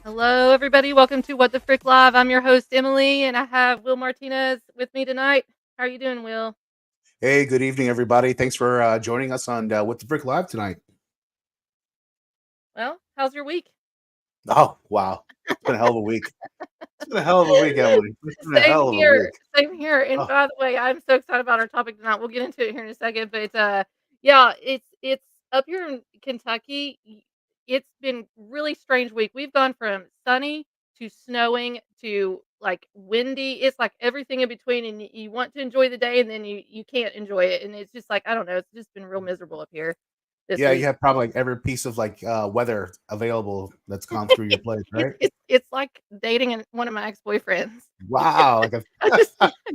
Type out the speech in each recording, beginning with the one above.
Hello, everybody. Welcome to What the Frick Live. I'm your host, Emily, and I have Will Martinez with me tonight. How are you doing, Will? Hey, good evening, everybody. Thanks for joining us on What the Frick Live tonight. Well, how's your week? Oh, wow. It's been a hell of a week. It's been a hell of a week, Emily. It's been a hell of a week. Same here. And by the way, I'm so excited about our topic tonight. We'll get into it here in a second. But it's up here in Kentucky. It's been really strange week. We've gone from sunny to snowing to like windy. It's like everything in between, and you want to enjoy the day, and then you can't enjoy it, and it's just like I don't know. It's just been real miserable up here. Yeah, you have probably like every piece of like weather available that's gone through your place, right? It's like dating one of my ex-boyfriends. Wow, like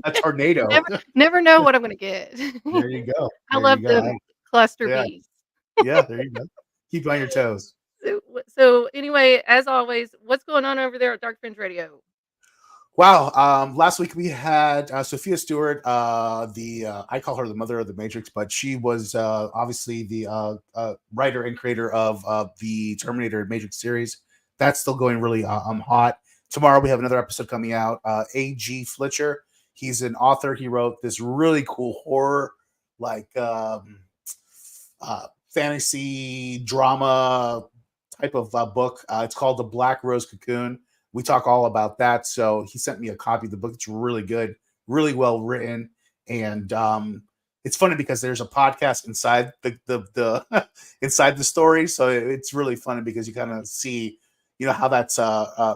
a tornado. Never know what I'm gonna get. There you go. I love the cluster bees. Yeah, there you go. Keep on your toes. So anyway, as always, what's going on over there at Dark Fringe Radio? Wow. Last week we had Sophia Stewart, I call her the mother of the Matrix, but she was obviously the writer and creator of the Terminator Matrix series. That's still going really hot. Tomorrow we have another episode coming out. A.G. Fletcher, he's an author. He wrote this really cool horror, like fantasy drama type of book. It's called The Black Rose Cocoon. We talk all about that. So he sent me a copy of the book. It's really good, really well written. And it's funny because there's a podcast inside the inside the story. So it's really funny because you kind of see, how that's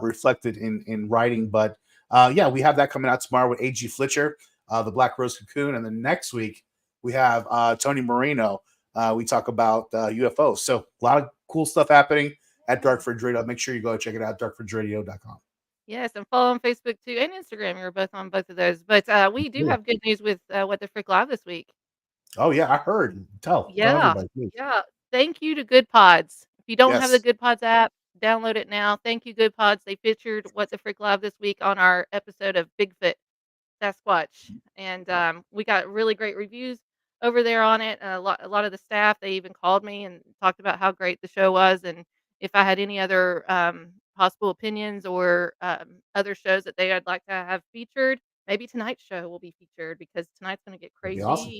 reflected in writing. But yeah, we have that coming out tomorrow with A.G. Fletcher, The Black Rose Cocoon. And then next week we have Tony Marino. We talk about UFOs. So a lot of cool stuff happening at Dark Fringe Radio. Make sure you go check it out, darkfringeradio.com. Yes, and follow on Facebook too and Instagram. You're both on both of those. But we do have good news with What the Frick Live this week. Oh yeah, I heard. Tell everybody, please. Yeah. Thank you to Good Pods. If you don't have the Good Pods app, download it now. Thank you, Good Pods. They featured What the Frick Live this week on our episode of Bigfoot Sasquatch, and we got really great reviews over there on it. A lot of the staff, they even called me and talked about how great the show was, and if I had any other possible opinions or other shows that they'd like to have featured. Maybe tonight's show will be featured because tonight's going to get crazy. Awesome.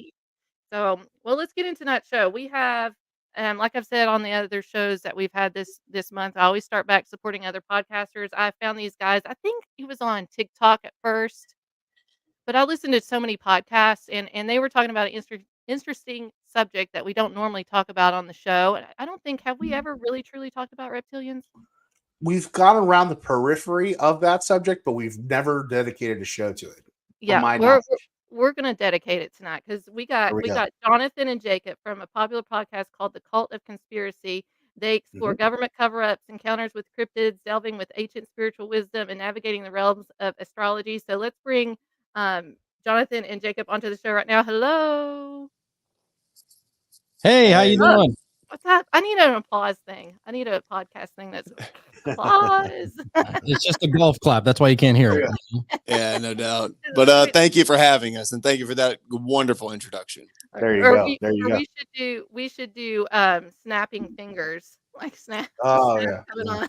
So, well, let's get into tonight's show. We have, like I've said on the other shows that we've had this month, I always start back supporting other podcasters. I found these guys. I think it was on TikTok at first, but I listened to so many podcasts, and they were talking about an interesting subject that we don't normally talk about on the show. I don't think, have we ever really truly talked about reptilians? We've gone around the periphery of that subject, but we've never dedicated a show to it. Yeah, we're going to dedicate it tonight because we got Jonathon and Jacob from a popular podcast called The Cult of Conspiracy. They explore government cover-ups, encounters with cryptids, delving with ancient spiritual wisdom, and navigating the realms of astrology. So let's bring Jonathon and Jacob onto the show right now. Hello. Hey, how you doing? What's that? I need an applause thing. I need a podcast thing that's applause. It's just a golf clap. That's why you can't hear it. Yeah, no doubt. But thank you for having us, and thank you for that wonderful introduction. There you Or go. There you go. we should do snapping fingers. Like snap Oh snap yeah. coming on.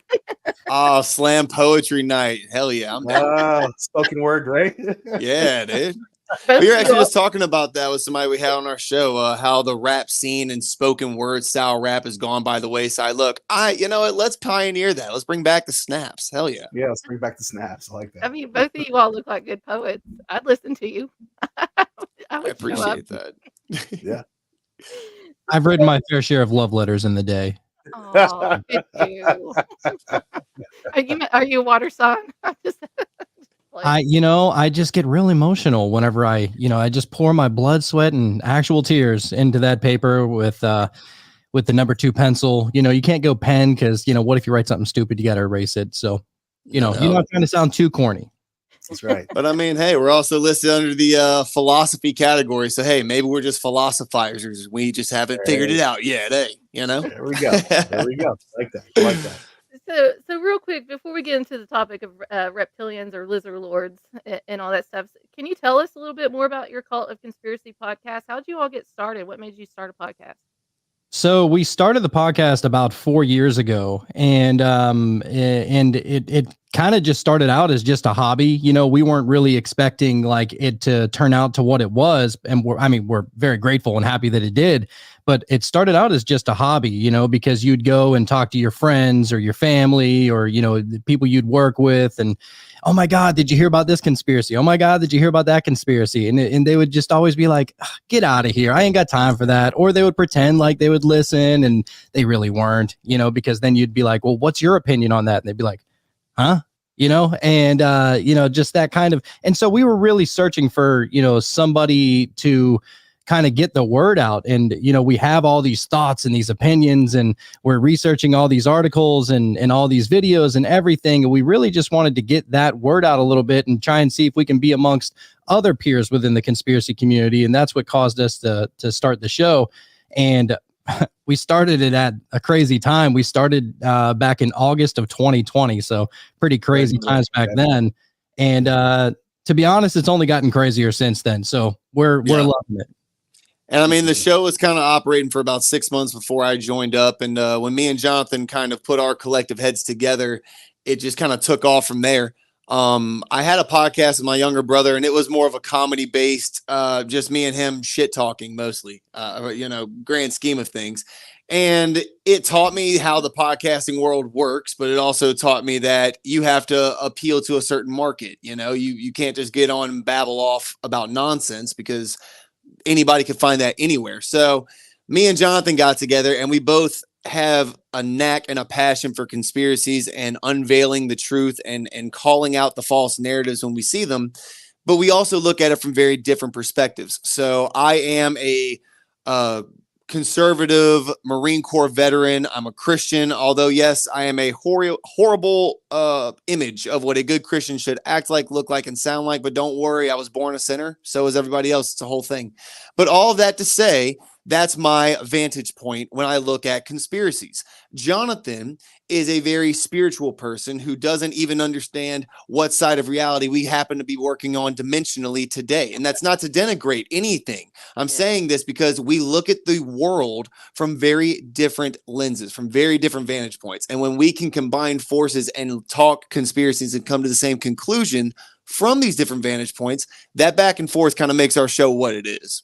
Oh, slam poetry night. Hell yeah, I'm down. Spoken word, right? Yeah, dude. Both We were of actually you just talking about that with somebody we had on our show, how the rap scene and spoken word style rap has gone by the wayside. Look, you know what? Let's pioneer that. Let's bring back the snaps. Hell yeah. Yeah, let's bring back the snaps. I like that. I mean, both of you all look like good poets. I'd listen to you. I I would show up. appreciate that. Yeah. I've written my fair share of love letters in the day. Oh, good you. Are you a water sign? Just I just get real emotional whenever I just pour my blood, sweat, and actual tears into that paper with the number 2 pencil. You can't go pen because, what if you write something stupid? You got to erase it. So, you're not trying to sound too corny. That's right. But I mean, hey, we're also listed under the philosophy category. So, hey, maybe we're just philosophizers. We just haven't figured it out yet. Hey, There we go. There we go. I like that. I like that. So real quick, before we get into the topic of reptilians or lizard lords and all that stuff, can you tell us a little bit more about your Cult of Conspiracy podcast? How'd you all get started? What made you start a podcast? So we started the podcast about 4 years ago, and it kind of just started out as just a hobby. We weren't really expecting like it to turn out to what it was, and we're very grateful and happy that it did. But it started out as just a hobby, because you'd go and talk to your friends or your family or, the people you'd work with. And, oh, my God, did you hear about this conspiracy? Oh, my God, did you hear about that conspiracy? And they would just always be like, get out of here. I ain't got time for that. Or they would pretend like they would listen and they really weren't, because then you'd be like, well, what's your opinion on that? And they'd be like, huh? And, just that kind of. And so we were really searching for, somebody to kind of get the word out. And, we have all these thoughts and these opinions, and we're researching all these articles and all these videos and everything. And we really just wanted to get that word out a little bit and try and see if we can be amongst other peers within the conspiracy community. And that's what caused us to start the show. And we started it at a crazy time. We started back in August of 2020. So pretty crazy times back then. And to be honest, it's only gotten crazier since then. So we're loving it. And I mean, the show was kind of operating for about 6 months before I joined up. And when me and Jonathan kind of put our collective heads together, it just kind of took off from there. I had a podcast with my younger brother, and it was more of a comedy based, just me and him shit talking mostly, grand scheme of things. And it taught me how the podcasting world works, but it also taught me that you have to appeal to a certain market. You can't just get on and babble off about nonsense because anybody could find that anywhere. So me and Jonathan got together, and we both have a knack and a passion for conspiracies and unveiling the truth and calling out the false narratives when we see them. But we also look at it from very different perspectives. So I am a conservative Marine Corps veteran. I'm a Christian, although, yes, I am a horrible image of what a good Christian should act like, look like, and sound like. But don't worry, I was born a sinner. So is everybody else. It's a whole thing. But all of that to say, that's my vantage point when I look at conspiracies. Jonathan is a very spiritual person who doesn't even understand what side of reality we happen to be working on dimensionally today. And that's not to denigrate anything. I'm saying this because we look at the world from very different lenses, from very different vantage points. And when we can combine forces and talk conspiracies and come to the same conclusion from these different vantage points, that back and forth kind of makes our show what it is.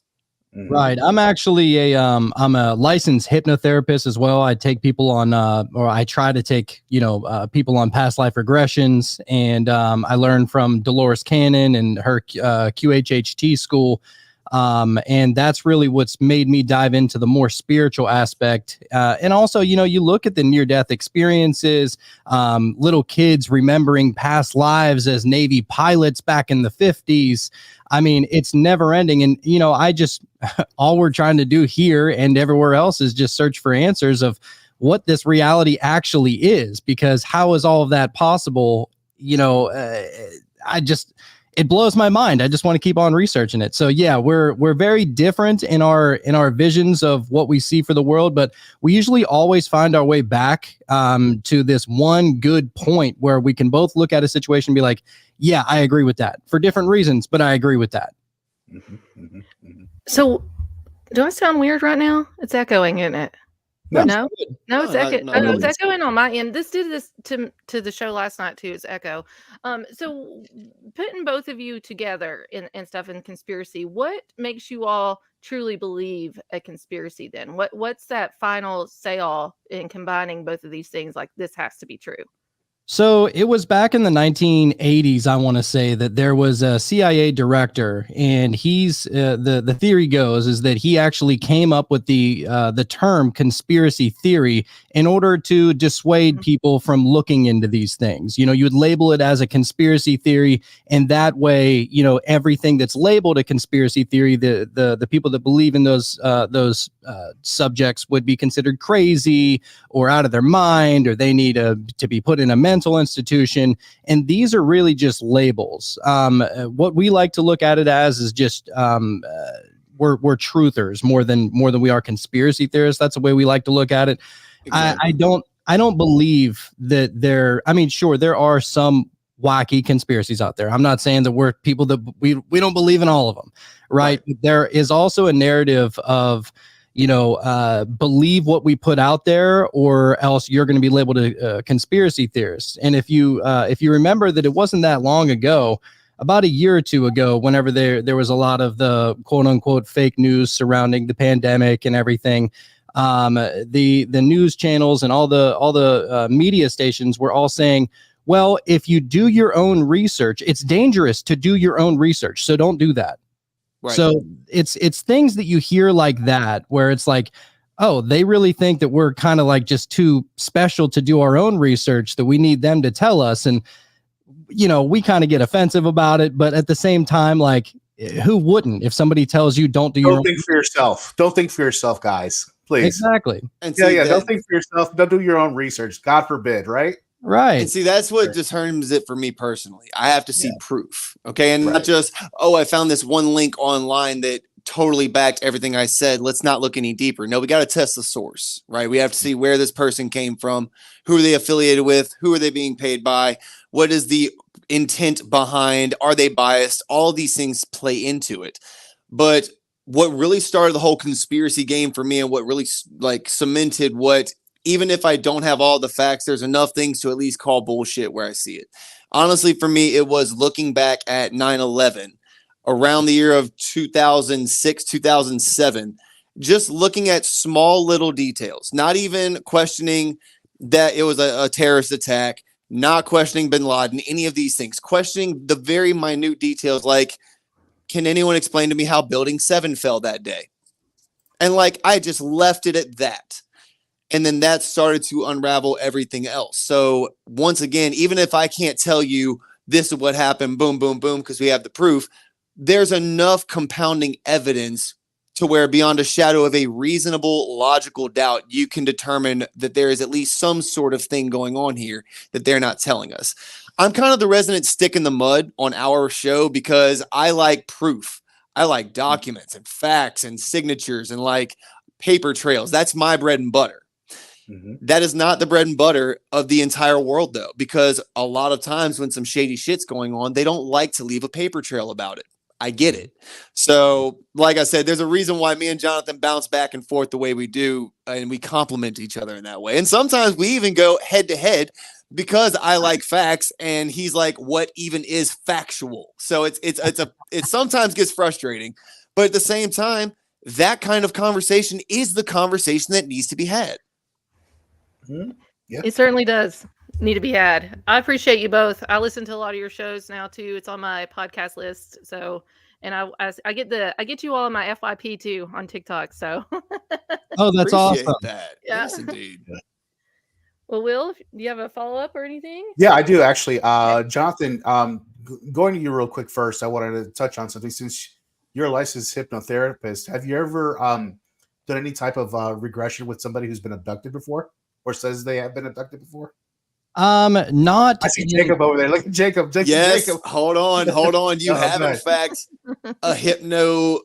Right. I'm actually I'm a licensed hypnotherapist as well. I take people on or I try to take, people on past life regressions. And I learned from Dolores Cannon and her QHHT school. And that's really what's made me dive into the more spiritual aspect. And also, you look at the near-death experiences, little kids remembering past lives as Navy pilots back in the 50s. I mean, it's never ending. And, all we're trying to do here and everywhere else is just search for answers of what this reality actually is, because how is all of that possible? It blows my mind. I just want to keep on researching it. So yeah, we're very different in our visions of what we see for the world, but we usually always find our way back to this one good point where we can both look at a situation and be like, yeah, I agree with that for different reasons, but I agree with that. So Do I sound weird right now? It's echoing, isn't it? No. No, it's echoing. not really. It's echoing on my end. This did this to the show last night too. It's echo. So putting both of you together and stuff in conspiracy, what makes you all truly believe a conspiracy? Then what's that final say all in combining both of these things? Like this has to be true. So it was back in the 1980s, I want to say, that there was a CIA director, and he's the theory goes is that he actually came up with the term conspiracy theory in order to dissuade people from looking into these things. You know, you would label it as a conspiracy theory, and that way, you know, everything that's labeled a conspiracy theory, the people that believe in those subjects would be considered crazy or out of their mind, or they need to be put in a mental institution. And these are really just labels. What we like to look at it as is just we're truthers more than we are conspiracy theorists. That's the way we like to look at it. Exactly. I don't believe that I mean, sure, there are some wacky conspiracies out there. I'm not saying that we're people that we don't believe in all of them, right? There is also a narrative of, you know, believe what we put out there, or else you're going to be labeled a conspiracy theorist. And if you remember that it wasn't that long ago, about a year or two ago, whenever there was a lot of the quote unquote fake news surrounding the pandemic and everything, the news channels and all the media stations were all saying, well, if you do your own research, it's dangerous to do your own research, so don't do that. Right. So it's things that you hear like that, where it's like, oh, they really think that we're kind of like just too special to do our own research, that we need them to tell us. And, you know, we kind of get offensive about it. But at the same time, like, who wouldn't? If somebody tells you don't think for yourself. Don't think for yourself, guys. Please. Exactly. And don't think for yourself. Don't do your own research. God forbid, right? Right. And see, that's what determines it for me personally. I have to see proof. Okay. And not just, oh, I found this one link online that totally backed everything I said. Let's not look any deeper. No, we got to test the source, right? We have to see where this person came from. Who are they affiliated with? Who are they being paid by? What is the intent behind? Are they biased? All these things play into it. But what really started the whole conspiracy game for me, and what really like cemented what, even if I don't have all the facts, there's enough things to at least call bullshit where I see it. Honestly, for me, it was looking back at 9/11 around the year of 2006, 2007, just looking at small little details, not even questioning that it was a terrorist attack, not questioning bin Laden, any of these things, questioning the very minute details. Like, can anyone explain to me how Building 7 fell that day? And like, I just left it at that. And then that started to unravel everything else. So once again, even if I can't tell you this is what happened, boom, boom, boom, because we have the proof, there's enough compounding evidence to where beyond a shadow of a reasonable, logical doubt, you can determine that there is at least some sort of thing going on here that they're not telling us. I'm kind of the resident stick in the mud on our show because I like proof. I like documents and facts and signatures and like paper trails. That's my bread and butter. That is not the bread and butter of the entire world, though, because a lot of times when some shady shit's going on, they don't like to leave a paper trail about it. I get it. So, like I said, there's a reason why me and Jonathon bounce back and forth the way we do, and we complement each other in that way. And sometimes we even go head to head because I like facts and he's like, what even is factual? So it sometimes gets frustrating, but at the same time, that kind of conversation is the conversation that needs to be had. Yeah. It certainly does need to be had. I appreciate you both. I listen to a lot of your shows now too. It's on my podcast list. So, and I get you all on my FYP too on TikTok. So, oh, that's awesome. That. Yeah. Yes, indeed. Well, Will, do you have a follow up or anything? Yeah, I do actually. Jonathon, going to you real quick first. I wanted to touch on something since you're a licensed hypnotherapist. Have you ever done any type of regression with somebody who's been abducted before? Or says they have been abducted before? Not. I see Jacob over there. Look at Jacob. Yes. Jacob. Hold on. You have in fact a hypno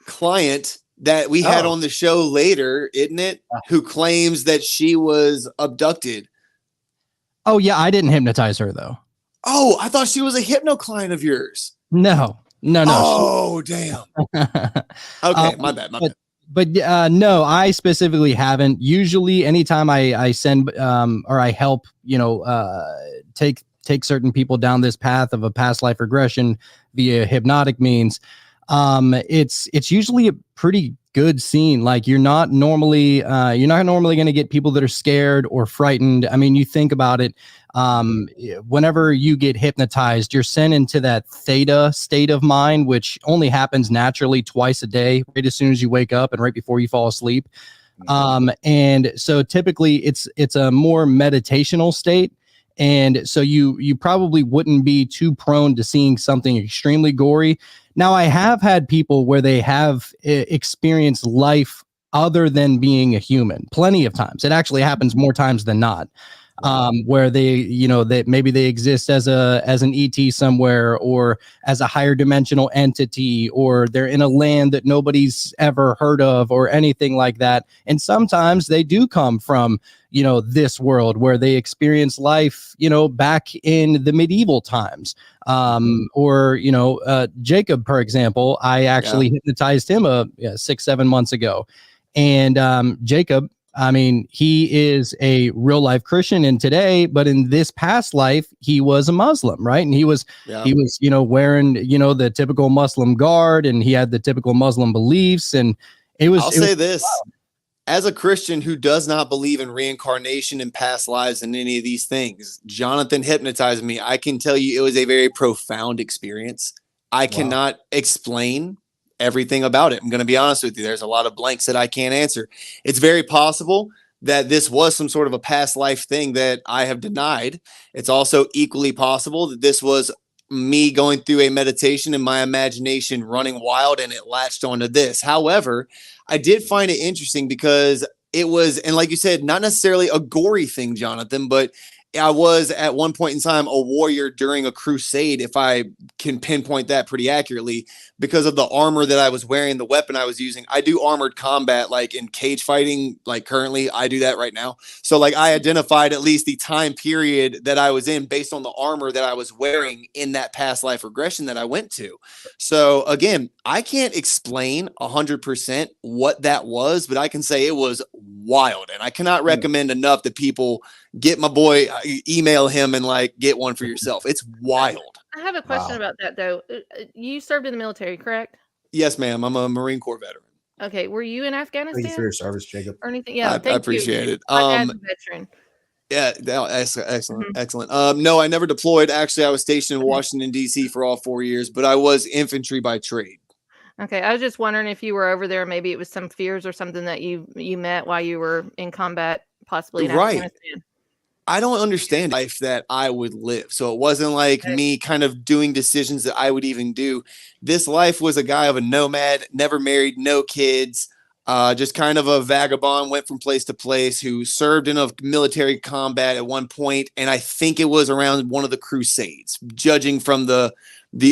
client that we had on the show later, isn't it? Who claims that she was abducted. Oh yeah, I didn't hypnotize her though. Oh, I thought she was a hypno client of yours. No. Oh, damn. Okay, my bad. But no, I specifically haven't. Usually, anytime I send or I help, take certain people down this path of a past life regression via hypnotic means, it's usually a pretty good scene. Like you're not normally going to get people that are scared or frightened. I mean, you think about it. Whenever you get hypnotized, you're sent into that theta state of mind, which only happens naturally twice a day, right as soon as you wake up and right before you fall asleep. And so typically it's a more meditational state. And so you probably wouldn't be too prone to seeing something extremely gory. Now, I have had people where they have experienced life other than being a human plenty of times. It actually happens more times than not. Where they maybe they exist as an ET somewhere, or as a higher dimensional entity, or they're in a land that nobody's ever heard of, or anything like that. And sometimes they do come from, this world where they experience life, back in the medieval times. Or Jacob, for example, I actually hypnotized him 6-7 months ago. And Jacob, I mean, he is a real life Christian in today, but in this past life, he was a Muslim, right? And he was, wearing, the typical Muslim guard, and he had the typical Muslim beliefs. And I'll say this, as a Christian who does not believe in reincarnation and past lives and any of these things, Jonathon hypnotized me. I can tell you it was a very profound experience. I cannot explain everything about it. I'm going to be honest with you. There's a lot of blanks that I can't answer. It's very possible that this was some sort of a past life thing that I have denied. It's also equally possible that this was me going through a meditation and my imagination running wild and it latched onto this. However, I did find it interesting because it was, and like you said, not necessarily a gory thing, Jonathon, but I was at one point in time a warrior during a crusade, if I can pinpoint that pretty accurately, because of the armor that I was wearing, the weapon I was using. I do armored combat, like in cage fighting, like currently I do that right now. So like I identified at least the time period that I was in based on the armor that I was wearing in that past life regression that I went to. So again, I can't explain 100% what that was, but I can say it was wild. And I cannot recommend enough that people get my boy, email him and like get one for yourself. It's wild. I have a question about that though. You served in the military, correct? Yes, ma'am. I'm a Marine Corps veteran. Okay. Were you in Afghanistan? Thank you for your service, Jacob. Or anything? Yeah, I appreciate it. My dad's a veteran. Yeah, excellent. No, I never deployed. Actually, I was stationed in Washington, D.C. for all 4 years, but I was infantry by trade. Okay, I was just wondering if you were over there, maybe it was some fears or something that you met while you were in combat, possibly in Afghanistan. I don't understand life that I would live. So it wasn't like me kind of doing decisions that I would even do. This life was a guy of a nomad, never married, no kids, just kind of a vagabond, went from place to place, who served in a military combat at one point. And I think it was around one of the crusades, judging from the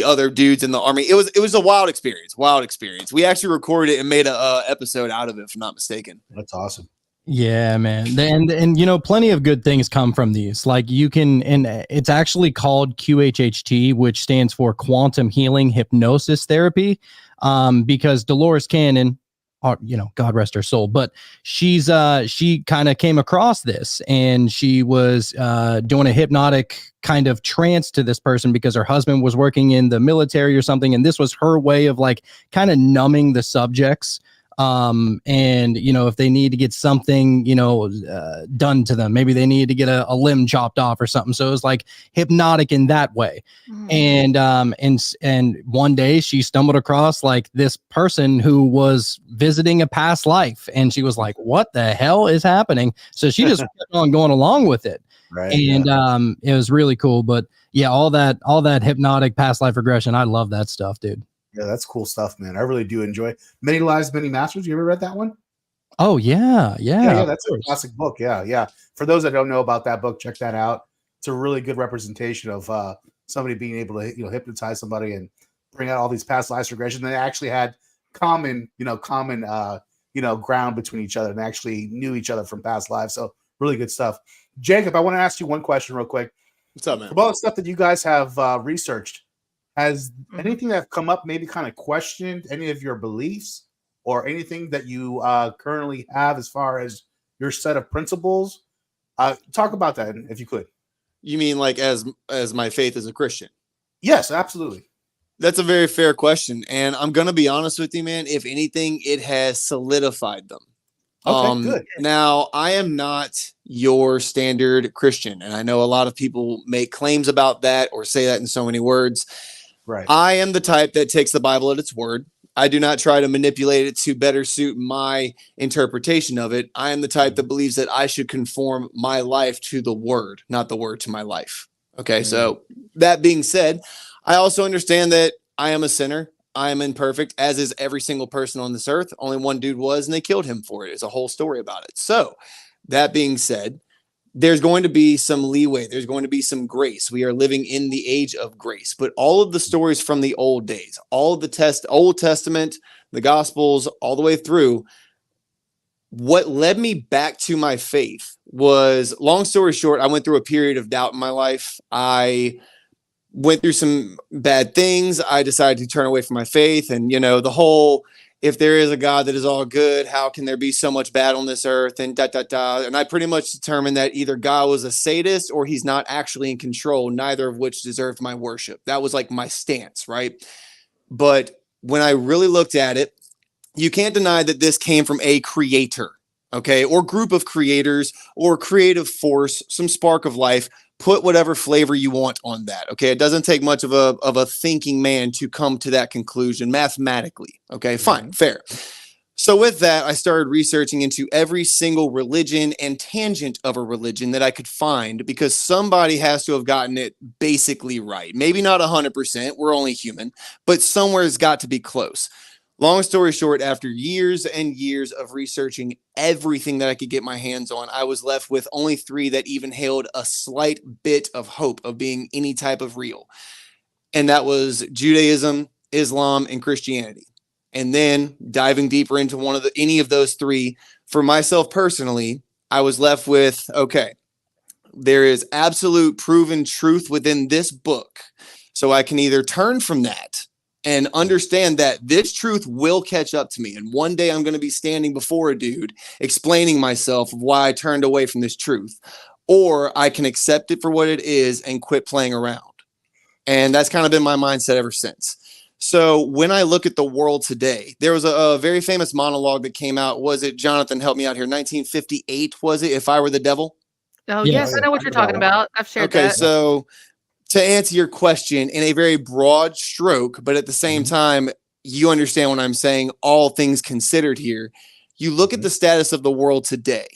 other dudes in the army. It was a wild experience. We actually recorded it and made a episode out of it, if I'm not mistaken. That's awesome. Yeah, man. And plenty of good things come from these. Like you can, and it's actually called QHHT, which stands for Quantum Healing Hypnosis Therapy. Because Dolores Cannon, God rest her soul, but she kind of came across this, and she was doing a hypnotic kind of trance to this person because her husband was working in the military or something. And this was her way of like kind of numbing the subjects. And if they need to get something, done to them, maybe they need to get a limb chopped off or something. So it was like hypnotic in that way. And one day she stumbled across like this person who was visiting a past life, and she was like, what the hell is happening? So she just kept on going along with it. Right. And, it was really cool, but yeah, all that hypnotic past life regression. I love that stuff, dude. Yeah, that's cool stuff, man. I really do enjoy Many Lives, Many Masters. You ever read that one? Oh, yeah. That's a classic book. Yeah. For those that don't know about that book, check that out. It's a really good representation of somebody being able to, hypnotize somebody and bring out all these past lives regression. They actually had common ground between each other, and actually knew each other from past lives. So really good stuff. Jacob, I want to ask you one question real quick. What's up, man? From all the stuff that you guys have researched, has anything that come up maybe kind of questioned any of your beliefs or anything that you currently have as far as your set of principles? Talk about that if you could. You mean like as my faith as a Christian? Yes, absolutely. That's a very fair question. And I'm going to be honest with you, man. If anything, it has solidified them. Okay, good. Now, I am not your standard Christian. And I know a lot of people make claims about that or say that in so many words. Right. I am the type that takes the Bible at its word. I do not try to manipulate it to better suit my interpretation of it. I am the type that believes that I should conform my life to the word, not the word to my life. Okay, so that being said, I also understand that I am a sinner. I am imperfect, as is every single person on this earth. Only one dude was, and they killed him for it. It's a whole story about it. So that being said, there's going to be some leeway. There's going to be some grace. We are living in the age of grace. But all of the stories from the old days, all of the Old Testament, the Gospels, all the way through, what led me back to my faith was, long story short, I went through a period of doubt in my life. I went through some bad things. I decided to turn away from my faith. And, the whole, if there is a God that is all good, how can there be so much bad on this earth? And And I pretty much determined that either God was a sadist or he's not actually in control, neither of which deserved my worship. That was like my stance, right? But when I really looked at it, you can't deny that this came from a creator, okay, or group of creators or creative force, some spark of life. Put whatever flavor you want on that. Okay. It doesn't take much of a thinking man to come to that conclusion mathematically. Okay, fine, fair. So with that, I started researching into every single religion and tangent of a religion that I could find, because somebody has to have gotten it basically right. Maybe not 100%. We're only human, but somewhere's got to be close. Long story short, after years and years of researching everything that I could get my hands on, I was left with only 3 that even held a slight bit of hope of being any type of real. And that was Judaism, Islam, and Christianity. And then diving deeper into any of those 3, for myself personally, I was left with, okay, there is absolute proven truth within this book. So I can either turn from that and understand that this truth will catch up to me. And one day I'm going to be standing before a dude explaining myself of why I turned away from this truth. Or I can accept it for what it is and quit playing around. And that's kind of been my mindset ever since. So when I look at the world today, there was a very famous monologue that came out. Was it, Jonathan, help me out here, 1958, was it, If I Were the Devil? Oh, yes, I know what you're talking about. I've shared that. Okay, so to answer your question in a very broad stroke, but at the same time, you understand what I'm saying, all things considered here, you look at the status of the world today.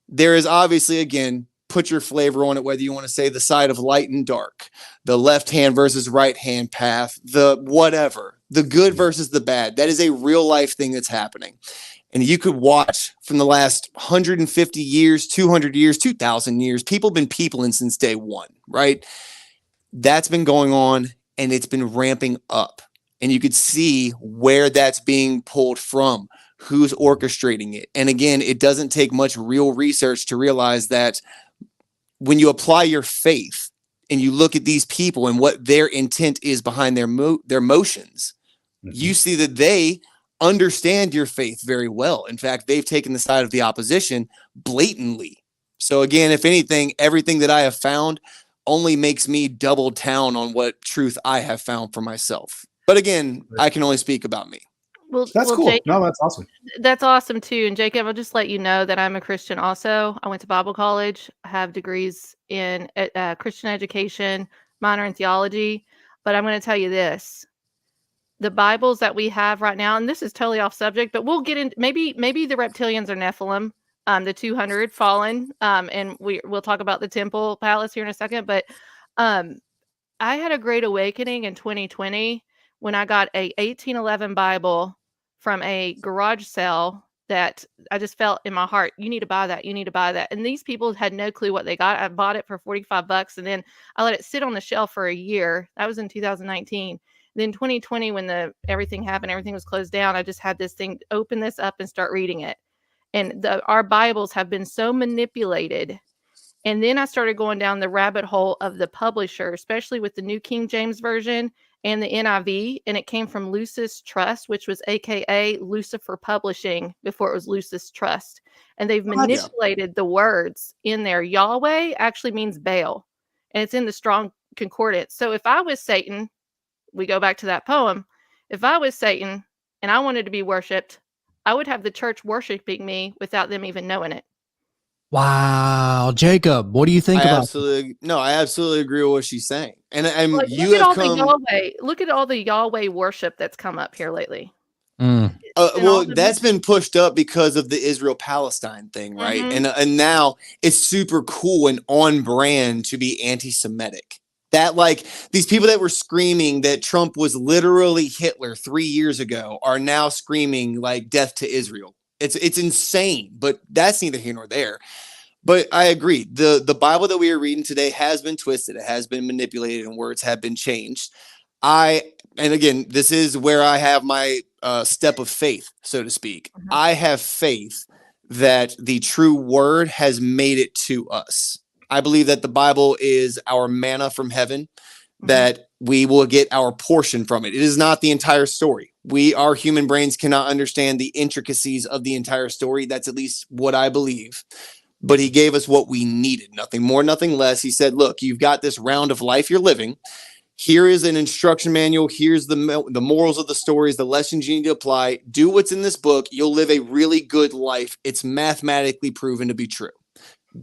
There is obviously, again, put your flavor on it, whether you want to say the side of light and dark, the left hand versus right hand path, the whatever, the good versus the bad. That is a real life thing that's happening. And you could watch from the last 150 years, 200 years, 2,000 years, people have been peopling since day one, right? That's been going on, and it's been ramping up. And you could see where that's being pulled from, who's orchestrating it. And again, it doesn't take much real research to realize that when you apply your faith and you look at these people and what their intent is behind their motions, you see that they understand your faith very well. In fact, they've taken the side of the opposition blatantly. So again, if anything, everything that I have found only makes me double down on what truth I have found for myself. But again, I can only speak about me. Well, that's cool. Jacob, no, that's awesome. That's awesome too. And Jacob, I'll just let you know that I'm a Christian also. I went to Bible college. I have degrees in Christian education, minor in theology. But I'm going to tell you this. The Bibles that we have right now, and this is totally off subject, but we'll get into maybe the reptilians are Nephilim, the 200 fallen, and we'll talk about the temple palace here in a second. But I had a great awakening in 2020 when I got a 1811 Bible from a garage sale that I just felt in my heart, you need to buy that. You need to buy that. And these people had no clue what they got. I bought it for $45 and then I let it sit on the shelf for a year. That was in 2019. Then 2020, when everything happened, everything was closed down. I just had this thing, open this up and start reading it. And our Bibles have been so manipulated. And then I started going down the rabbit hole of the publisher, especially with the New King James Version and the NIV, and it came from Lucis Trust, which was AKA Lucifer Publishing before it was Lucis Trust. And they've manipulated the words in there. Yahweh actually means Baal, and it's in the Strong Concordance. So if I was Satan, we go back to that poem. If I was Satan and I wanted to be worshipped, I would have the church worshiping me without them even knowing it. Wow, Jacob, what do you think about? I absolutely agree with what she's saying. And like, you have come. Look at all the Yahweh worship that's come up here lately. Well, that's been pushed up because of the Israel-Palestine thing, right? And now it's super cool and on brand to be anti-Semitic. That, like, these people that were screaming that Trump was literally Hitler 3 years ago are now screaming like death to Israel. It's insane, but that's neither here nor there. But I agree. The Bible that we are reading today has been twisted. It has been manipulated, and words have been changed. And again, this is where I have my step of faith, so to speak. I have faith that the true word has made it to us. I believe that the Bible is our manna from heaven, that we will get our portion from it. It is not the entire story. Our human brains cannot understand the intricacies of the entire story. That's at least what I believe. But he gave us what we needed, nothing more, nothing less. He said, look, you've got this round of life you're living. Here is an instruction manual. Here's the morals of the stories, the lessons you need to apply. Do what's in this book. You'll live a really good life. It's mathematically proven to be true.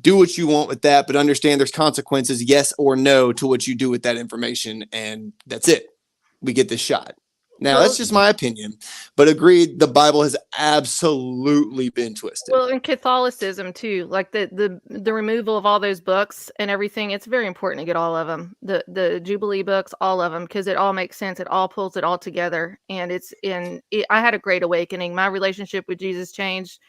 Do what you want with that, but understand there's consequences, yes or no, to what you do with that information. And that's it. We get this shot. Now, that's just my opinion, but agreed, the Bible has absolutely been twisted. Well, in Catholicism, too, like the removal of all those books and everything, it's very important to get all of them. The Jubilee books, all of them, because it all makes sense. It all pulls it all together. And I had a great awakening. My relationship with Jesus changed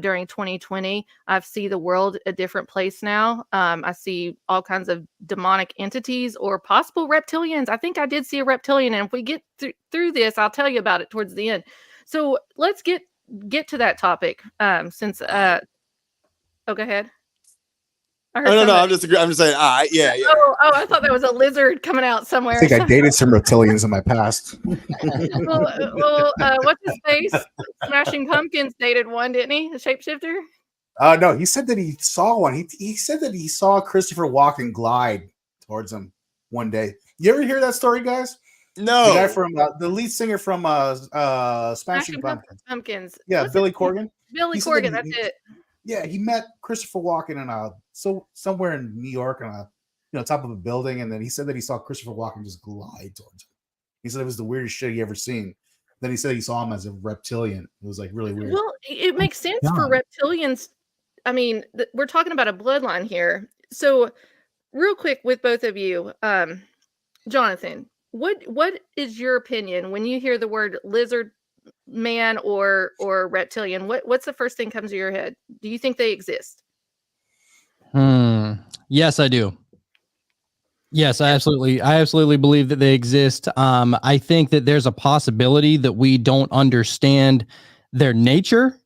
during 2020. I see the world a different place now. I see all kinds of demonic entities or possible reptilians. I think I did see a reptilian, and if we get through this, I'll tell you about it towards the end. So let's get to that topic. Go ahead. No, I'm just saying. Yeah. Oh, I thought there was a lizard coming out somewhere. I think I dated some reptilians in my past. well, what's his face? Smashing Pumpkins dated one, didn't he? The shapeshifter. No, he said that he saw one. He said that he saw Christopher Walken glide towards him one day. You ever hear that story, guys? No. The guy from the lead singer from Smashing Pumpkins. Yeah, Billy Corgan. Billy Corgan. That's it. Yeah, he met Christopher Walken in somewhere in New York on top of a building, and then he said that he saw Christopher Walken just glide towards him. He said it was the weirdest shit he ever seen. Then he said he saw him as a reptilian. It was like really weird. Well, it makes sense for reptilians. I mean, we're talking about a bloodline here. So, real quick with both of you, Jonathan, what is your opinion when you hear the word lizard man or reptilian? What's the first thing comes to your head? Do you think they exist? Yes, I do. Yes, I absolutely believe that they exist. I think that there's a possibility that we don't understand their nature.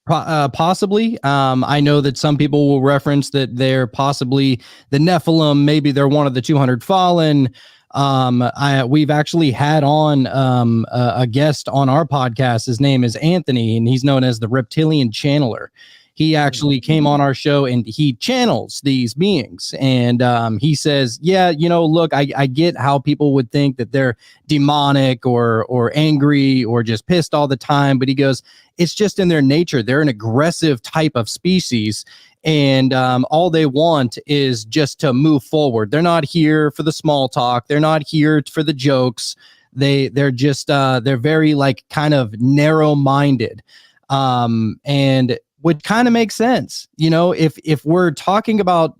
Possibly. I know that some people will reference that they're possibly the Nephilim. Maybe they're one of the 200 fallen. We've actually had on a guest on our podcast. His name is Anthony, and he's known as the Reptilian Channeler. He actually came on our show and he channels these beings. And he says, yeah, look, I get how people would think that they're demonic or angry or just pissed all the time. But he goes, it's just in their nature. They're an aggressive type of species. And all they want is just to move forward. They're not here for the small talk. They're not here for the jokes. They're just they're very like kind of narrow-minded. And would kind of make sense, if we're talking about,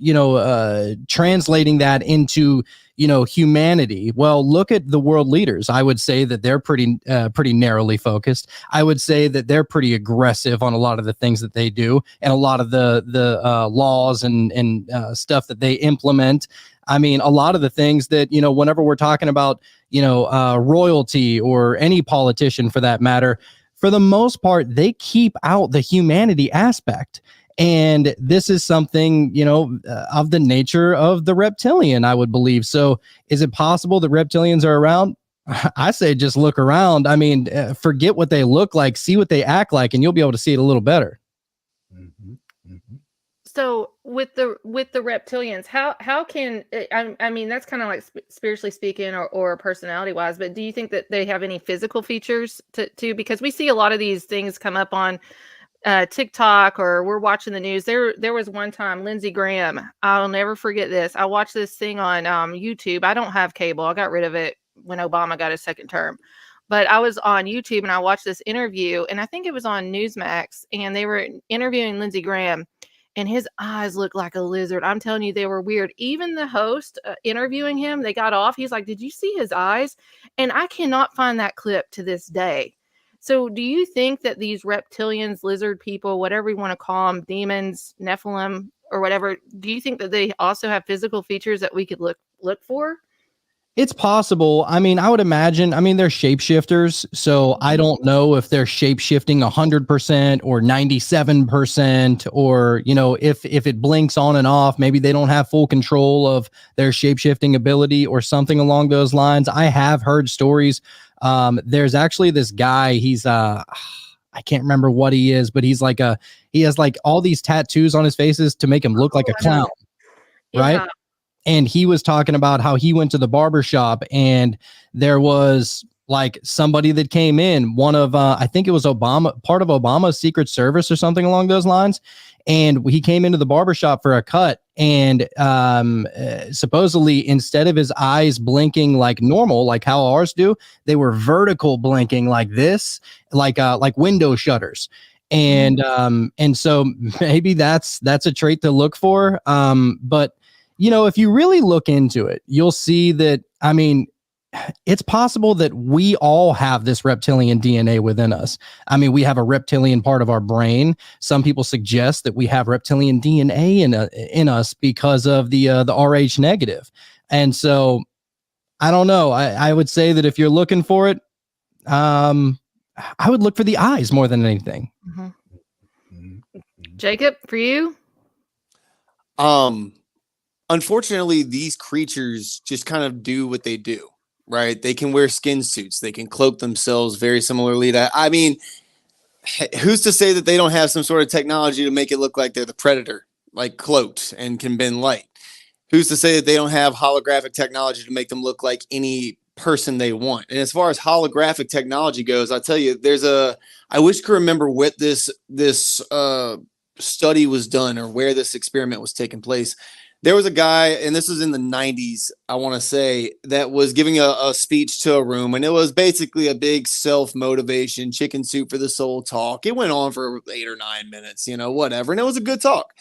translating that into, humanity. Well, look at the world leaders. I would say that they're pretty narrowly focused. I would say that they're pretty aggressive on a lot of the things that they do and a lot of the laws and stuff that they implement. I mean, a lot of the things that, whenever we're talking about, royalty or any politician for that matter, for the most part, they keep out the humanity aspect. And this is something, of the nature of the reptilian, I would believe. So is it possible that reptilians are around? I say just look around. I mean, forget what they look like, see what they act like, and you'll be able to see it a little better. So with the reptilians, how can I mean that's kind of like spiritually speaking or personality wise, but do you think that they have any physical features to because we see a lot of these things come up on TikTok or we're watching the news. There was one time Lindsey Graham. I'll never forget this. I watched this thing on YouTube. I don't have cable. I got rid of it when Obama got his second term. But I was on YouTube and I watched this interview, and I think it was on Newsmax, and they were interviewing Lindsey Graham, and his eyes looked like a lizard. I'm telling you, they were weird. Even the host interviewing him, they got off. He's like, "Did you see his eyes?" And I cannot find that clip to this day. So do you think that these reptilians, lizard people, whatever you want to call them, demons, Nephilim, or whatever, do you think that they also have physical features that we could look for? It's possible. I mean, I would imagine, they're shapeshifters. So I don't know if they're shapeshifting 100% or 97%, or, if it blinks on and off, maybe they don't have full control of their shapeshifting ability or something along those lines. I have heard stories. There's actually this guy, he's, I can't remember what he is, but he has like all these tattoos on his faces to make him look like a clown. Right. Yeah. And he was talking about how he went to the barbershop and there was like somebody that came in, one of, I think it was Obama, part of Obama's Secret Service or something along those lines. And he came into the barbershop for a cut. And supposedly, instead of his eyes blinking like normal, like how ours do, they were vertical blinking like this, like window shutters. And so maybe that's a trait to look for. But if you really look into it, you'll see that, it's possible that we all have this reptilian DNA within us. We have a reptilian part of our brain. Some people suggest that we have reptilian DNA in us because of the Rh negative. And so I don't know. I would say that if you're looking for it, I would look for the eyes more than anything. Mm-hmm. Jacob, for you? Unfortunately, these creatures just kind of do what they do, right? They can wear skin suits. They can cloak themselves very similarly to, who's to say that they don't have some sort of technology to make it look like they're the predator, like cloaked and can bend light? Who's to say that they don't have holographic technology to make them look like any person they want? And as far as holographic technology goes, I'll tell you, I wish I could remember what this study was done or where this experiment was taking place. There was a guy, and this was in the 90s, I want to say, that was giving a speech to a room, and it was basically a big self-motivation, chicken soup for the soul talk. It went on for 8 or 9 minutes, whatever, and it was a good talk.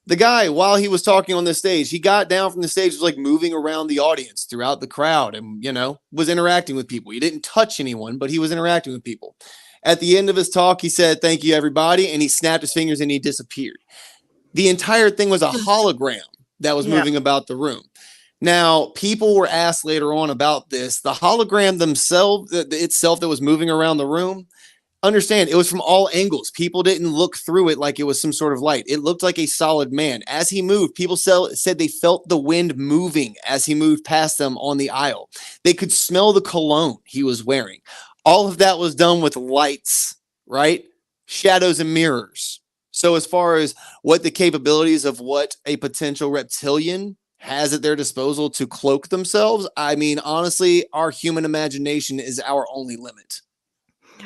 The guy, while he was talking on the stage, he got down from the stage, was like moving around the audience throughout the crowd and, was interacting with people. He didn't touch anyone, but he was interacting with people. At the end of his talk, he said, "Thank you, everybody," and he snapped his fingers and he disappeared. The entire thing was a hologram that was moving about the room. Now, people were asked later on about this. The hologram itself that was moving around the room, understand, it was from all angles. People didn't look through it like it was some sort of light. It looked like a solid man. As he moved, people said they felt the wind moving as he moved past them on the aisle. They could smell the cologne he was wearing. All of that was done with lights, right? Shadows and mirrors. So as far as what the capabilities of what a potential reptilian has at their disposal to cloak themselves, honestly, our human imagination is our only limit.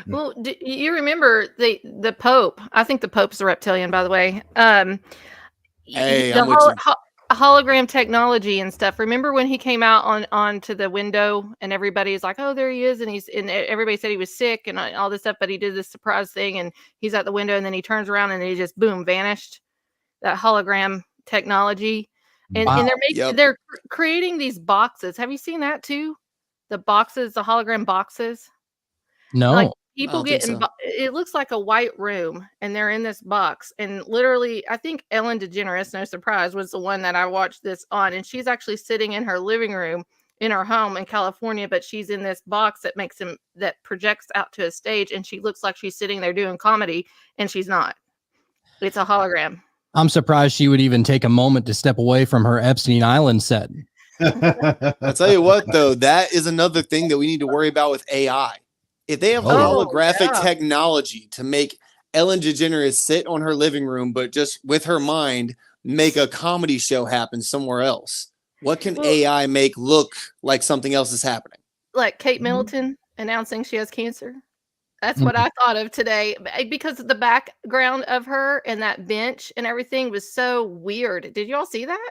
Well, do you remember the Pope? I think the Pope's a reptilian, by the way. Hey, I'm with you. Hologram technology and stuff. Remember when he came out onto the window and everybody's like, "Oh, there he is," and everybody said he was sick and all this stuff, but he did this surprise thing and he's at the window and then he turns around and he just boom vanished. That hologram technology, and they're creating these boxes. Have you seen that too? The boxes, the hologram boxes. No. Like people get in, it looks like a white room and they're in this box, and literally I think Ellen DeGeneres, no surprise, was the one that I watched this on, and she's actually sitting in her living room in her home in California, but she's in this box that projects out to a stage, and she looks like she's sitting there doing comedy, and she's not. It's a hologram. I'm surprised she would even take a moment to step away from her Epstein Island set. I'll tell you what, though, that is another thing that we need to worry about with AI. If they have holographic technology to make Ellen DeGeneres sit on her living room, but just with her mind, make a comedy show happen somewhere else, what can AI make look like something else is happening? Like Kate Middleton announcing she has cancer. That's what I thought of today, because the background of her and that bench and everything was so weird. Did you all see that?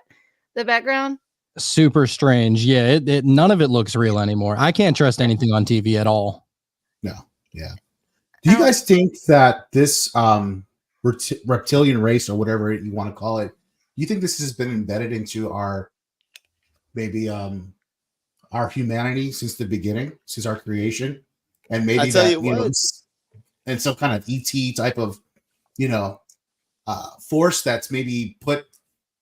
The background? Super strange. Yeah, none of it looks real anymore. I can't trust anything on TV at all. No. Yeah. Do you guys think that this reptilian race, or whatever you want to call it, you think this has been embedded into our humanity since the beginning, since our creation? And maybe and some kind of ET type of, force that's maybe put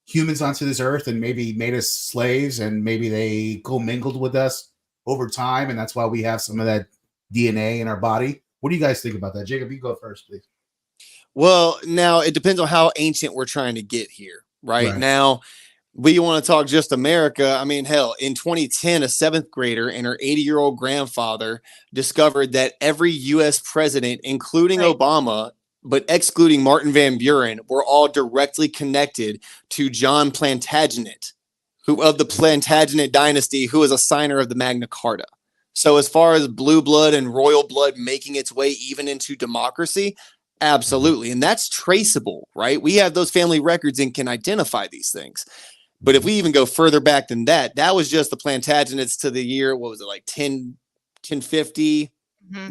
humans onto this earth and maybe made us slaves, and maybe they commingled with us over time, and that's why we have some of that DNA in our body. What do you guys think about that? Jacob, you go first, please. Well, now it depends on how ancient we're trying to get here. Right now, we want to talk just America. I mean, hell, in 2010, a 7th grader and her 80-year-old grandfather discovered that every U.S. president, including Obama, but excluding Martin Van Buren, were all directly connected to John Plantagenet, who of the Plantagenet dynasty, who is a signer of the Magna Carta. So as far as blue blood and royal blood making its way even into democracy, absolutely. And that's traceable, right? We have those family records and can identify these things. But if we even go further back than that, that was just the Plantagenets to the year, what was it, like 1050?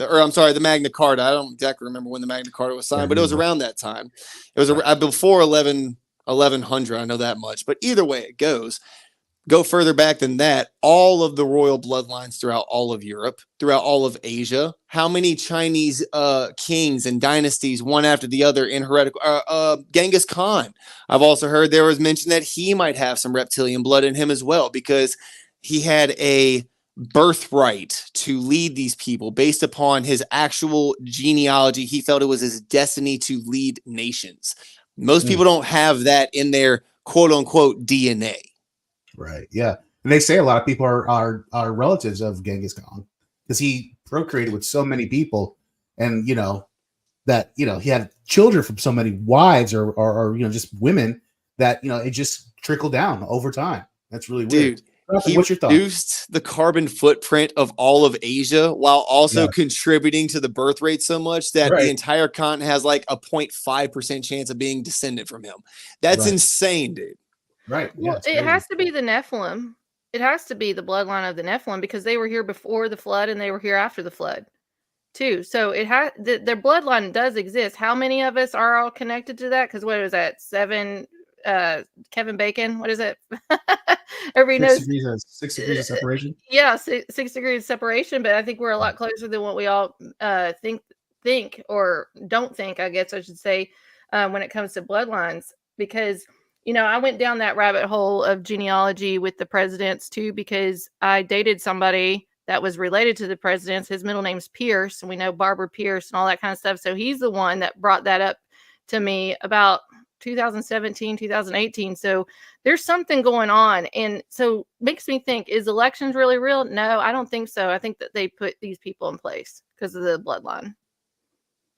Or I'm sorry, the Magna Carta. I don't exactly remember when the Magna Carta was signed, but it was around that time. It was before 1100. I know that much. But either way it goes, go further back than that, all of the royal bloodlines throughout all of Europe, throughout all of Asia. How many Chinese kings and dynasties, one after the other, in heretical? Genghis Khan. I've also heard there was mention that he might have some reptilian blood in him as well, because he had a birthright to lead these people based upon his actual genealogy. He felt it was his destiny to lead nations. Most people don't have that in their quote unquote DNA. Right. Yeah. And they say a lot of people are relatives of Genghis Khan, because he procreated with so many people, and that he had children from so many wives or just women that it just trickled down over time. That's really weird. Dude, he reduced the carbon footprint of all of Asia while also contributing to the birth rate so much that the entire continent has like a 0.5% chance of being descendant from him. That's insane, dude. Right. Well, it has to be the Nephilim. It has to be the bloodline of the Nephilim, because they were here before the flood and they were here after the flood too. So it has their bloodline does exist. How many of us are all connected to that? Because what is that? 7 Kevin Bacon, what is it? Everybody knows 6 degrees of separation. Yeah, 6 degrees of separation, but I think we're a lot closer than what we all think or don't think, I guess I should say, when it comes to bloodlines. Because I went down that rabbit hole of genealogy with the presidents too, because I dated somebody that was related to the presidents. His middle name's Pierce, and we know Barbara Pierce and all that kind of stuff. So he's the one that brought that up to me about 2017, 2018. So there's something going on. And so makes me think, is elections really real? No, I don't think so. I think that they put these people in place because of the bloodline.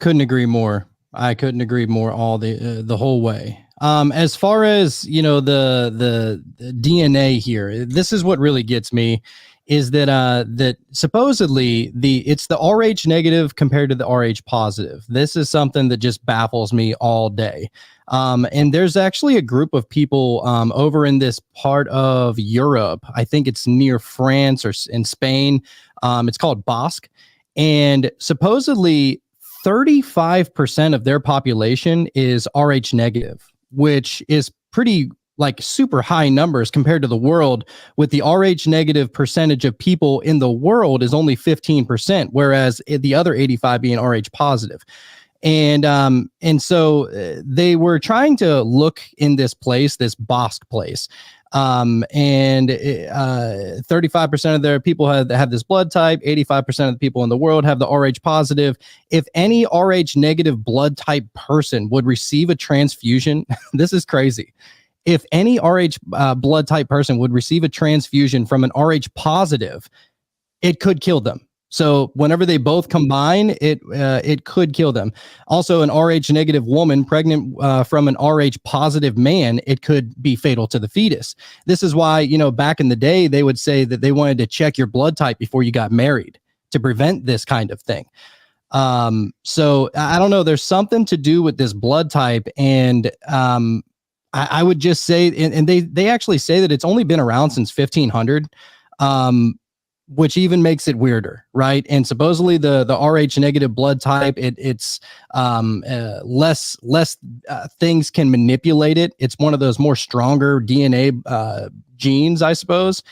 Couldn't agree more. I couldn't agree more all the whole way. As far as, the DNA here, this is what really gets me, is that that supposedly it's the Rh negative compared to the Rh positive. This is something that just baffles me all day. And there's actually a group of people over in this part of Europe. I think it's near France or in Spain. It's called Basque. And supposedly 35% of their population is Rh negative, which is pretty super high numbers compared to the world, with the Rh negative percentage of people in the world is only 15%, whereas the other 85 being Rh positive. And so they were trying to look in this place, this Basque place. And 35% of their people have this blood type. 85% of the people in the world have the Rh positive. If any Rh negative blood type person would receive a transfusion, this is crazy. if any RH blood type person would receive a transfusion from an RH positive, it could kill them. So whenever they both combine, it could kill them. Also, an RH negative woman pregnant from an RH positive man, it could be fatal to the fetus. This is why, back in the day, they would say that they wanted to check your blood type before you got married to prevent this kind of thing. So I don't know. There's something to do with this blood type, and I would just say, and they actually say that it's only been around since 1500. Which even makes it weirder, right? And supposedly the RH negative blood type, it's less things can manipulate it. It's one of those more stronger DNA genes, I suppose.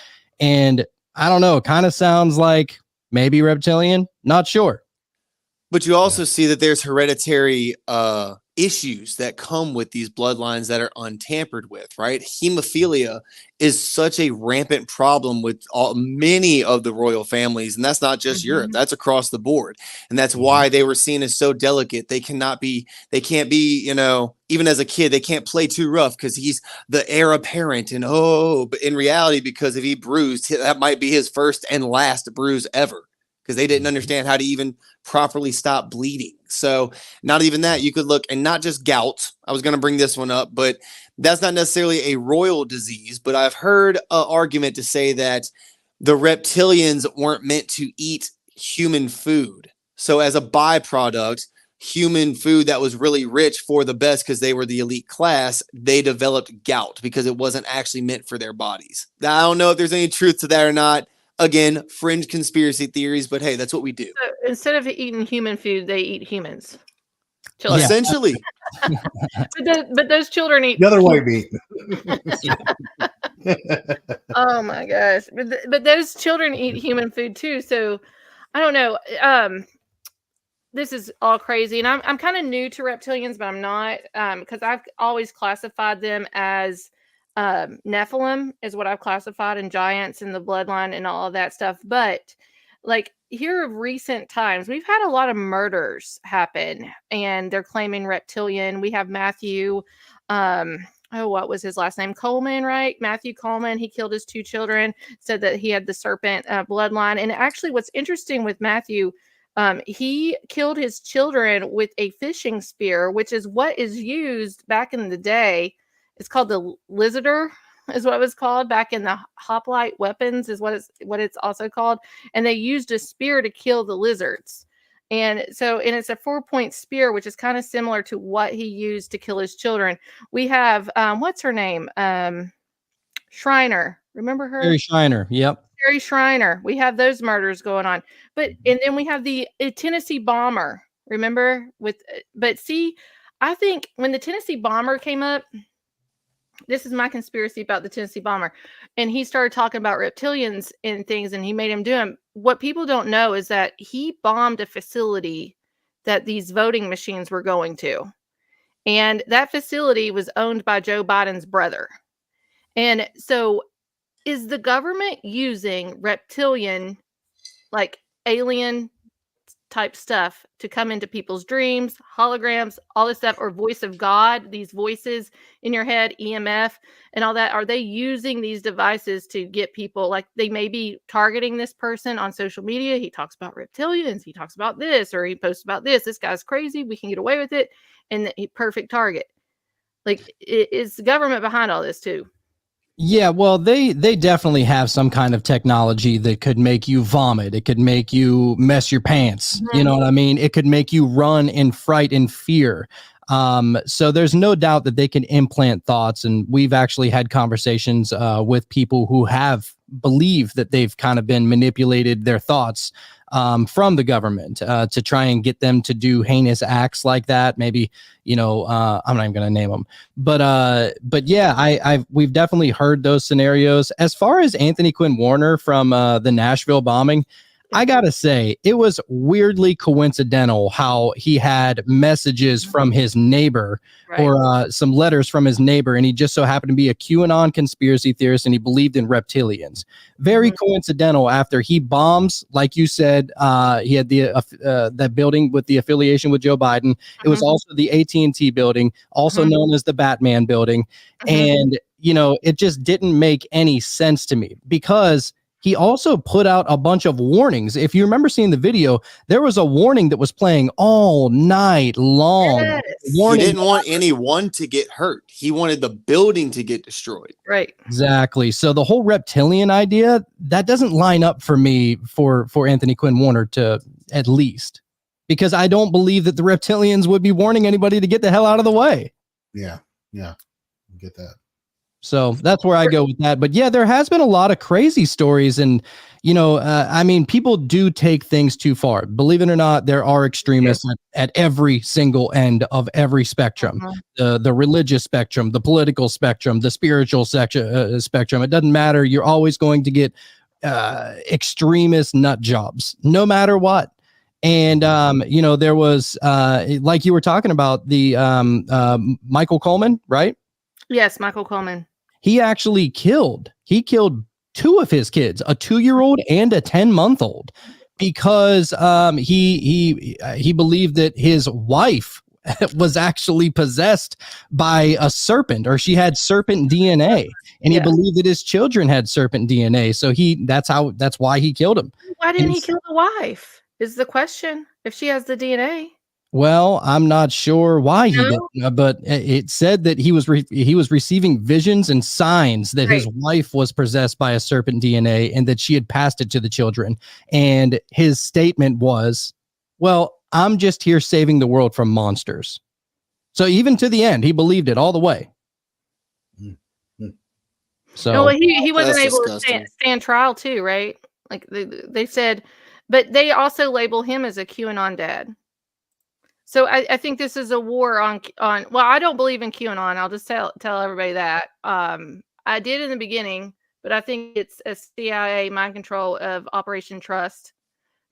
And I don't know, it kind of sounds like maybe reptilian, not sure. But you also see that there's hereditary issues that come with these bloodlines that are untampered with, right? Hemophilia is such a rampant problem with many of the royal families, and that's not just Europe, that's across the board. And that's why they were seen as so delicate. They can't be, even as a kid, they can't play too rough because he's the heir apparent. And but in reality, because if he bruised, that might be his first and last bruise ever, because they didn't understand how to even properly stop bleeding. So not even that, you could look, and not just gout. I was going to bring this one up, but that's not necessarily a royal disease. But I've heard an argument to say that the reptilians weren't meant to eat human food. So as a byproduct, human food that was really rich for the best, because they were the elite class, they developed gout because it wasn't actually meant for their bodies. Now, I don't know if there's any truth to that or not. Again, fringe conspiracy theories, but hey, that's what we do. So instead of eating human food, they eat humans. Children. Essentially. but those children eat the other white meat. Oh my gosh. But those children eat human food too. So I don't know. This is all crazy. And I'm kind of new to reptilians, but I'm not, because I've always classified them as Nephilim is what I've classified, and giants in the bloodline and all of that stuff. But like here of recent times, we've had a lot of murders happen, and they're claiming reptilian. We have Matthew, what was his last name? Coleman, right? Matthew Coleman. He killed his 2 children, said that he had the serpent bloodline. And actually, what's interesting with Matthew, he killed his children with a fishing spear, which is what is used back in the day. It's called the lizarder, is what it was called back in the hoplite weapons, is what it's also called. And they used a spear to kill the lizards. And it's a 4-point spear, which is kind of similar to what he used to kill his children. We have, what's her name? But remember her? Mary Schreiner. Yep. Mary Schreiner. We have those murders going on. And then we have the Tennessee bomber. Remember? But see, I think when the Tennessee bomber came up, this is my conspiracy about the Tennessee bomber, and he started talking about reptilians and things, and he made him do them. What people don't know is that he bombed a facility that these voting machines were going to. And that facility was owned by Joe Biden's brother. And so is the government using reptilian, like alien type stuff, to come into people's dreams, holograms, all this stuff, or voice of God, these voices in your head, EMF and all that? Are they using these devices to get people, like they may be targeting this person on social media? He talks about reptilians, he talks about this, or he posts about this guy's crazy, we can get away with it, and the perfect target. Like, is the government behind all this too? Yeah, well, they definitely have some kind of technology that could make you vomit. It could make you mess your pants. You know what I mean? It could make you run in fright and fear. So there's no doubt that they can implant thoughts. And we've actually had conversations with people who have believed that they've kind of been manipulated their thoughts from the government to try and get them to do heinous acts like that. Maybe, I'm not even going to name them, but yeah, we've definitely heard those scenarios. As far as Anthony Quinn Warner from the Nashville bombing, I gotta say, it was weirdly coincidental how he had messages from his neighbor, right, or some letters from his neighbor, and he just so happened to be a QAnon conspiracy theorist, and he believed in reptilians. Very coincidental. After he bombs, like you said, he had that building with the affiliation with Joe Biden. It was also the AT&T building, also known as the Batman building, and it just didn't make any sense to me, because he also put out a bunch of warnings. If you remember seeing the video, there was a warning that was playing all night long. Yes. He didn't want anyone to get hurt. He wanted the building to get destroyed. Right. Exactly. So the whole reptilian idea, that doesn't line up for me for Anthony Quinn Warner to, at least, because I don't believe that the reptilians would be warning anybody to get the hell out of the way. Yeah. Get that. So that's where I go with that. But yeah, there has been a lot of crazy stories. And, I mean, people do take things too far. Believe it or not, there are extremists at every single end of every spectrum. The religious spectrum, the political spectrum, the spiritual spectrum. It doesn't matter. You're always going to get extremist nut jobs, no matter what. And, there was, like you were talking about, the Michael Coleman, right? Yes, Michael Coleman. He actually killed 2 of his kids, a 2-year-old and a 10-month-old, because he believed that his wife was actually possessed by a serpent, or she had serpent DNA, and he believed that his children had serpent DNA. So that's why he killed him. Why didn't he kill the wife? Is the question. If she has the DNA. Well, I'm not sure why he didn't, but it said that he was receiving visions and signs that his wife was possessed by a serpent DNA and that she had passed it to the children. And his statement was, well, I'm just here saving the world from monsters. So even to the end, he believed it all the way. So no, he wasn't able to stand trial too, right? Like they said, but they also label him as a QAnon dad. So I think this is a war on. Well, I don't believe in QAnon. I'll just tell everybody that. I did in the beginning, but I think it's a CIA mind control of Operation Trust.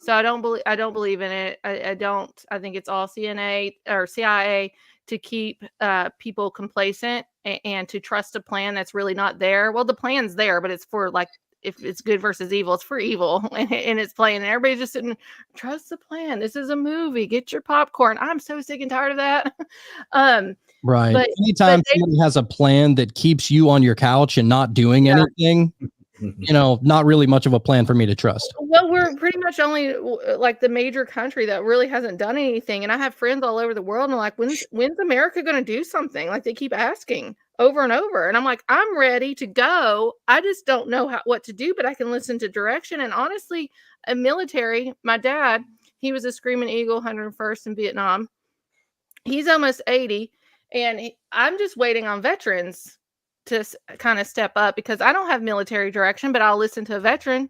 So I don't believe in it. I don't. I think it's all CNA or CIA to keep people complacent and to trust a plan that's really not there. Well, the plan's there, but it's for like, if it's good versus evil, it's for evil, and it's playing, and everybody's just sitting, trust the plan. This is a movie. Get your popcorn. I'm so sick and tired of that. Right. But anytime somebody has a plan that keeps you on your couch and not doing anything, not really much of a plan for me to trust. Well, we're pretty much only like the major country that really hasn't done anything. And I have friends all over the world, and I'm like, when's America going to do something? Like, they keep asking over and over. And I'm like, I'm ready to go. I just don't know what to do, but I can listen to direction. And honestly, a military, my dad, he was a Screaming Eagle 101st in Vietnam. He's almost 80. And I'm just waiting on veterans to kind of step up, because I don't have military direction, but I'll listen to a veteran.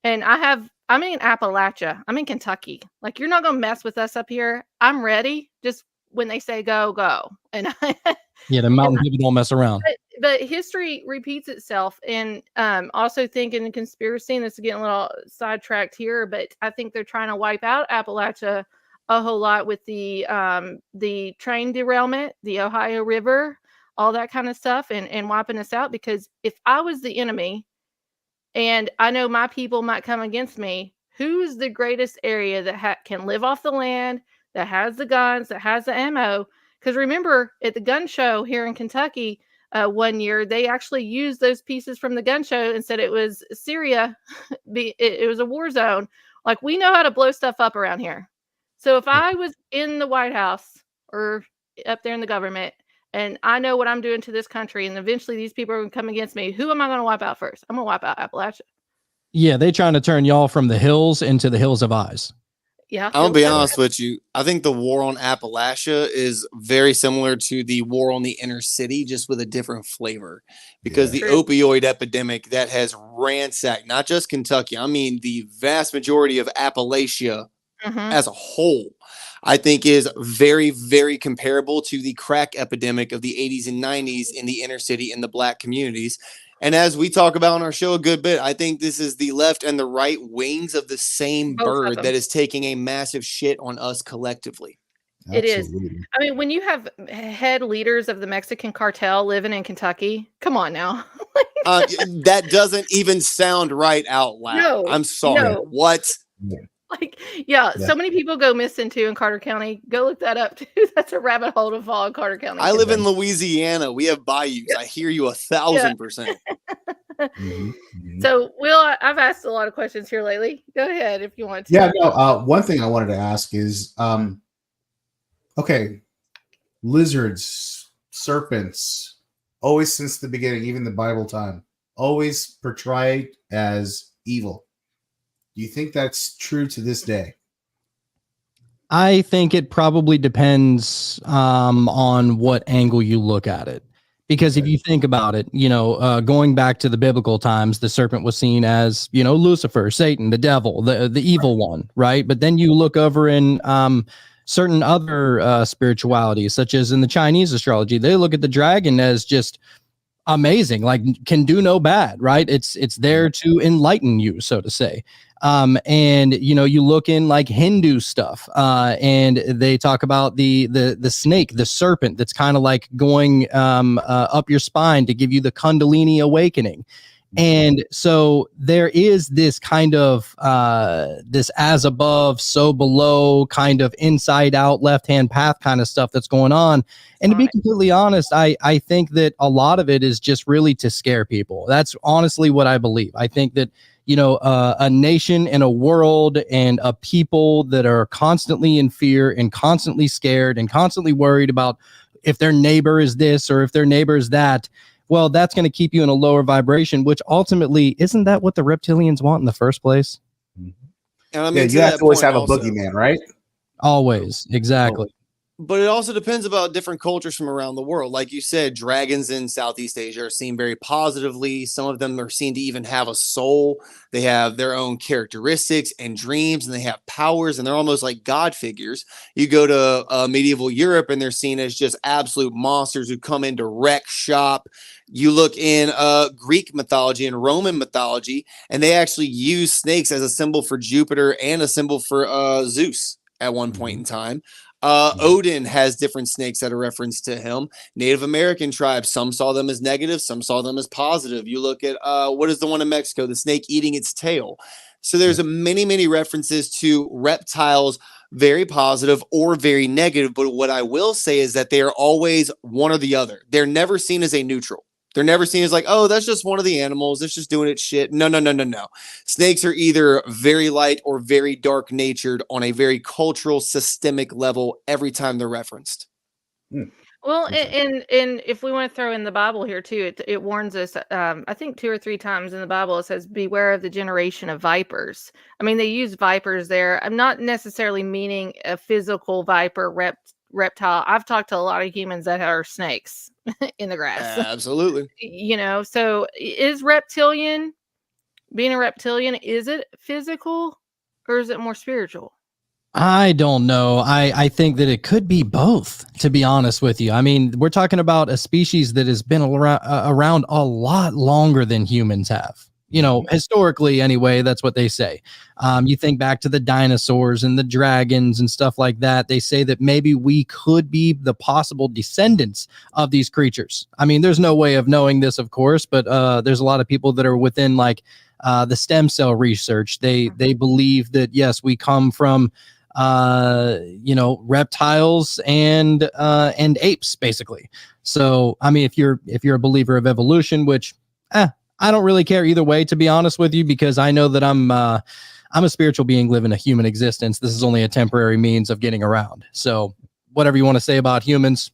And I'm in Appalachia. I'm in Kentucky. Like, you're not going to mess with us up here. I'm ready. Just when they say go, go. And yeah, the mountain people don't mess around. But history repeats itself. And also thinking in conspiracy, and this is getting a little sidetracked here, but I think they're trying to wipe out Appalachia a whole lot with the train derailment, the Ohio River, all that kind of stuff, and wiping us out. Because if I was the enemy and I know my people might come against me, who's the greatest area that can live off the land, that has the guns, that has the ammo? Because remember, at the gun show here in Kentucky, one year, they actually used those pieces from the gun show and said it was Syria. It was a war zone. Like, we know how to blow stuff up around here. So if I was in the White House or up there in the government, and I know what I'm doing to this country, and eventually these people are going to come against me, who am I going to wipe out first? I'm going to wipe out Appalachia. Yeah, they trying to turn y'all from the hills into the hills of eyes. Yeah, I'm gonna be honest with you. I think the war on Appalachia is very similar to the war on the inner city, just with a different flavor. Because the opioid epidemic that has ransacked not just Kentucky, I mean the vast majority of Appalachia as a whole, I think is very, very comparable to the crack epidemic of the 80s and 90s in the inner city in the Black communities. And as we talk about on our show a good bit, I think this is the left and the right wings of the same bird that is taking a massive shit on us collectively. It is. I mean, when you have head leaders of the Mexican cartel living in Kentucky, come on now. That doesn't even sound right out loud. No, I'm sorry. no. What? Like, yeah, so many people go missing too in Carter County. Go look that up too. That's a rabbit hole to fall in Carter County. I live in Louisiana. We have bayous. I hear you 1,000%. So, Will, I've asked a lot of questions here lately. Go ahead if you want to. Yeah, no, one thing I wanted to ask is, okay, lizards, serpents, always since the beginning, even the Bible time, always portrayed as evil. Do you think that's true to this day? I think it probably depends on what angle you look at it. Because if you think about it, going back to the biblical times, the serpent was seen as, Lucifer, Satan, the devil, the evil one, right? But then you look over in certain other spiritualities, such as in the Chinese astrology, they look at the dragon as just amazing, like can do no bad, right? It's there to enlighten you, so to say. And you look in like Hindu stuff, and they talk about the snake, the serpent that's kind of like going up your spine to give you the Kundalini awakening. And so there is this kind of this as above, so below kind of inside out, left hand path kind of stuff that's going on. And to be completely honest, I think that a lot of it is just really to scare people. That's honestly what I believe. I think that a nation and a world and a people that are constantly in fear and constantly scared and constantly worried about if their neighbor is this or if their neighbor is that, well, that's going to keep you in a lower vibration, which ultimately, isn't that what the reptilians want in the first place? And I mean, you have to always have a boogeyman, right? Always. Exactly. But it also depends about different cultures from around the world. Like you said, dragons in Southeast Asia are seen very positively. Some of them are seen to even have a soul. They have their own characteristics and dreams, and they have powers, and they're almost like god figures. You go to medieval Europe, and they're seen as just absolute monsters who come in to wreck shop. You look in Greek mythology and Roman mythology, and they actually use snakes as a symbol for Jupiter and a symbol for Zeus at one point in time. Odin has different snakes that are referenced to him. Native American tribes, some saw them as negative, some saw them as positive. You look at what is the one in Mexico, the snake eating its tail. So there's many references to reptiles, very positive or very negative. But what I will say is that they are always one or the other. They're never seen as a neutral. They're never seen as like, oh, that's just one of the animals. It's just doing its shit. No. Snakes are either very light or very dark natured on a very cultural, systemic level every time they're referenced. Well, and if we want to throw in the Bible here too, it warns us, I think 2 or 3 times in the Bible, it says, beware of the generation of vipers. I mean, they use vipers there. I'm not necessarily meaning a physical viper reptile. I've talked to a lot of humans that are snakes in the grass. Absolutely. So is being a reptilian, is it physical or is it more spiritual? I don't know. I think that it could be both, to be honest with you. I mean, we're talking about a species that has been around a lot longer than humans have. Historically, anyway, that's what they say. You think back to the dinosaurs and the dragons and stuff like that. They say that maybe we could be the possible descendants of these creatures. I mean, there's no way of knowing this, of course, but there's a lot of people that are within like the stem cell research. They believe that, yes, we come from reptiles and apes, basically. So, I mean, if you're a believer of evolution, which I don't really care either way, to be honest with you, because I know that I'm a spiritual being living a human existence. This is only a temporary means of getting around. So whatever you want to say about humans,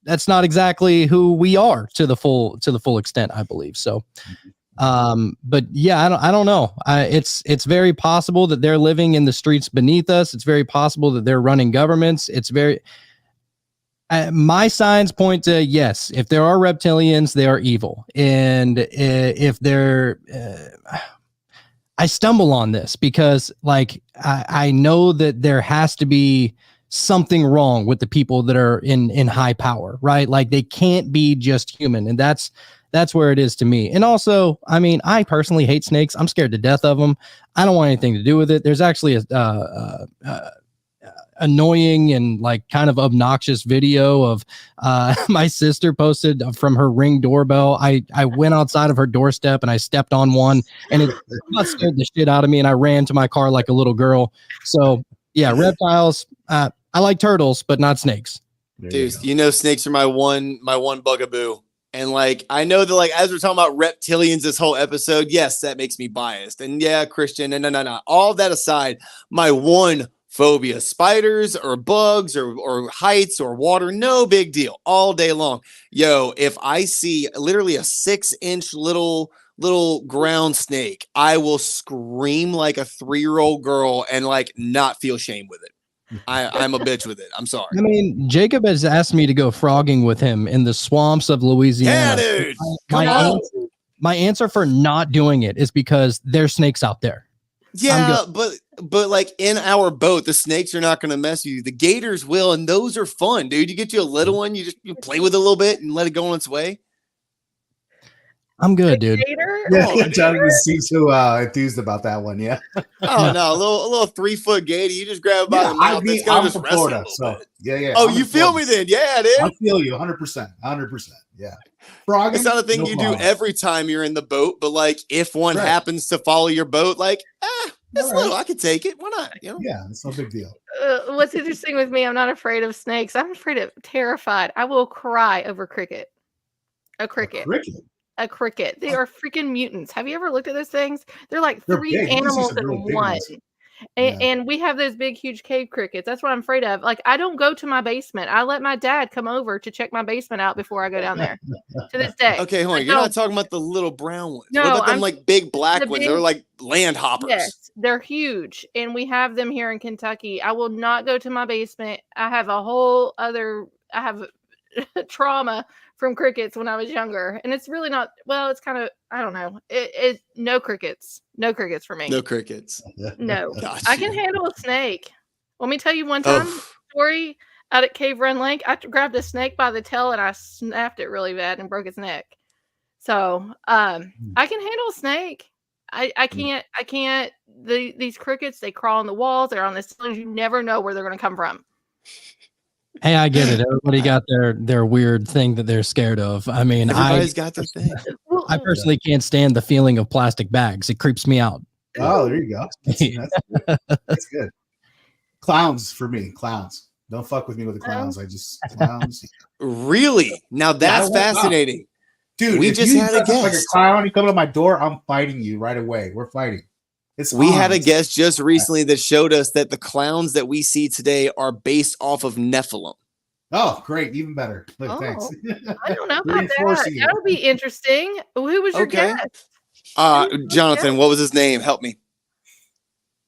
that's not exactly who we are to the full extent, I believe. So, but yeah, I don't know. It's very possible that they're living in the streets beneath us. It's very possible that they're running governments. It's very, my signs point to, yes, if there are reptilians, they are evil. And if they're, I stumble on this because like, I know that there has to be something wrong with the people that are in high power, right? Like they can't be just human. And that's where it is to me. And also, I mean, I personally hate snakes. I'm scared to death of them. I don't want anything to do with it. There's actually a annoying and like kind of obnoxious video of my sister posted from her Ring doorbell. I went outside of her doorstep and I stepped on one, and it scared the shit out of me, and I ran to my car like a little girl. So yeah, reptiles. I like turtles, but not snakes. Dude, you know, snakes are my one bugaboo. And like, I know that like, as we're talking about reptilians this whole episode, yes, that makes me biased. And yeah, Christian, no. All that aside, my one phobia, spiders or bugs or heights or water, no big deal, all day long. Yo, if I see literally a 6-inch little ground snake, I will scream like a 3-year-old girl and like not feel shame with it. I'm a bitch with it. I'm sorry. I mean, Jacob has asked me to go frogging with him in the swamps of Louisiana. Yeah, dude. My answer for not doing it is because there's snakes out there. Yeah, but like in our boat, the snakes are not going to mess with you. The gators will, and those are fun, dude. You get you a little one, you play with it a little bit and let it go on its way. I'm good, dude. Yeah, Jonathan seems so enthused about that one. Yeah. Oh no, a little 3-foot gator. You just grab it by the mouth. It's I'm just from Florida, so yeah. Oh, you feel me then? Yeah, dude. I feel you 100%. Yeah. Frogging, it's not a thing you do every time you're in the boat, but like if one happens to follow your boat, like it's little. I could take it. Why not? You know? Yeah, it's no big deal. What's interesting with me, I'm not afraid of snakes. I'm terrified. I will cry over cricket. A cricket. A cricket. They are freaking mutants. Have you ever looked at those things? They're like three animals in one. And we have those big, huge cave crickets. That's what I'm afraid of. Like, I don't go to my basement. I let my dad come over to check my basement out before I go down there. To this day. Okay, hold on. You're not talking about the little brown ones. No, what about them like big black ones? They're like land hoppers. Yes, they're huge. And we have them here in Kentucky. I will not go to my basement. I have trauma from crickets when I was younger, and it's really not. Well, it's kind of. I don't know. It no crickets for me. No crickets. No, gotcha. I can handle a snake. Let me tell you one time story out at Cave Run Lake. I grabbed a snake by the tail and I snapped it really bad and broke its neck. So I can handle a snake. I can't. These crickets, they crawl on the walls. They're on the ceilings. You never know where they're going to come from. Hey, I get it. Everybody got their weird thing that they're scared of. I mean, everybody's got their thing. I personally can't stand the feeling of plastic bags. It creeps me out. Oh, there you go. That's good. Clowns for me. Clowns. Don't fuck with me with the clowns. Clowns. Really? Now that's fascinating. Dude, we just had a guest. Like a clown, you come to my door, I'm fighting you right away. We're fighting. We had a guest just recently that showed us that the clowns that we see today are based off of Nephilim. Oh, great. Even better. Look, thanks. I don't know about that. That would be interesting. Who was your guest? Jonathan, what was his name? Help me.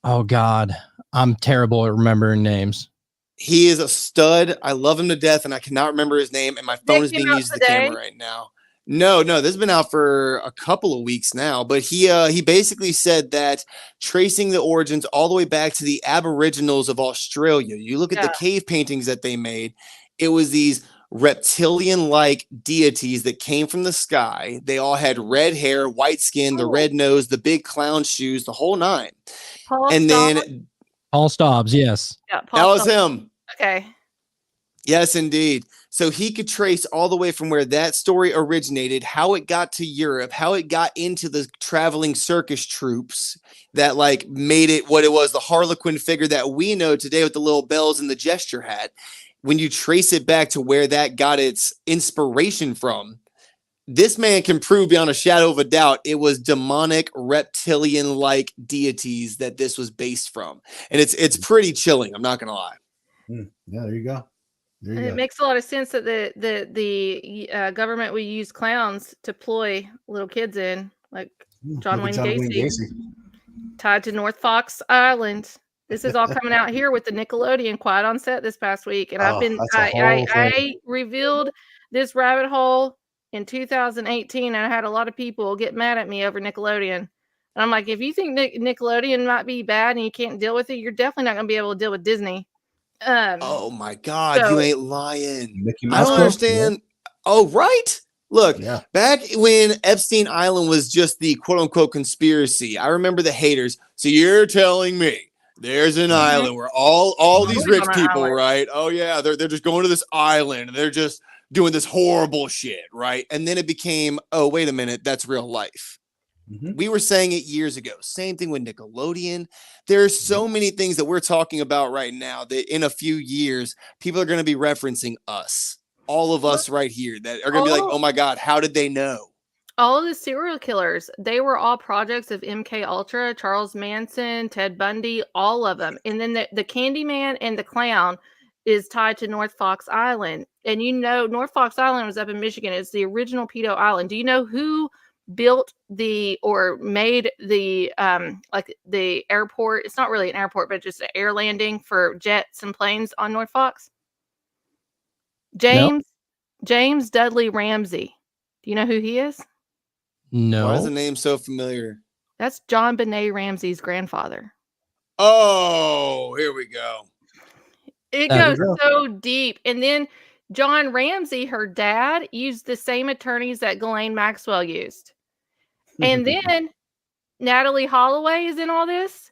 Oh, God. I'm terrible at remembering names. He is a stud. I love him to death, and I cannot remember his name, and my phone is being used as the camera right now. No, this has been out for a couple of weeks now, but he basically said that tracing the origins all the way back to the Aboriginals of Australia, you look at the cave paintings that they made, it was these reptilian-like deities that came from the sky. They all had red hair, white skin, the red nose, the big clown shoes, the whole nine. Paul Stobbs, yes. Yeah, that was him. Okay. Yes, indeed. So he could trace all the way from where that story originated, how it got to Europe, how it got into the traveling circus troops that like made it what it was, the Harlequin figure that we know today with the little bells and the gesture hat. When you trace it back to where that got its inspiration from, this man can prove beyond a shadow of a doubt it was demonic reptilian-like deities that this was based from. And it's pretty chilling, I'm not gonna lie. Yeah, there you go. It makes a lot of sense that the government would use clowns to ploy little kids in, like John Wayne Gacy, tied to North Fox Island. This is all coming out here with the Nickelodeon Quiet on Set this past week, and I revealed this rabbit hole in 2018, and I had a lot of people get mad at me over Nickelodeon. And I'm like, if you think Nickelodeon might be bad and you can't deal with it, you're definitely not going to be able to deal with Disney. Oh my God, you ain't lying. I don't understand. Yeah. Oh, right. Look, back when Epstein Island was just the quote unquote conspiracy, I remember the haters. So you're telling me There's an island where all these rich people, right? Oh yeah, they're just going to this island and they're just doing this horrible shit, right? And then it became, oh, wait a minute, that's real life. We were saying it years ago. Same thing with Nickelodeon. There's so many things that we're talking about right now that in a few years, people are going to be referencing us, all of us right here, that are going to be like, oh my God, how did they know? All of the serial killers, they were all projects of MK Ultra, Charles Manson, Ted Bundy, all of them. And then the Candyman and the clown is tied to North Fox Island. And you know, North Fox Island was up in Michigan. It's the original pedo island. Do you know who built or made the like the airport? It's not really an airport, but just an air landing for jets and planes on North Fox. James Dudley Ramsey. Do you know who he is? No. Why is the name so familiar? That's John Benet Ramsey's grandfather. Oh, here we go. It goes so deep. And then John Ramsey, her dad, used the same attorneys that Ghislaine Maxwell used. And then Natalie Holloway is in all this.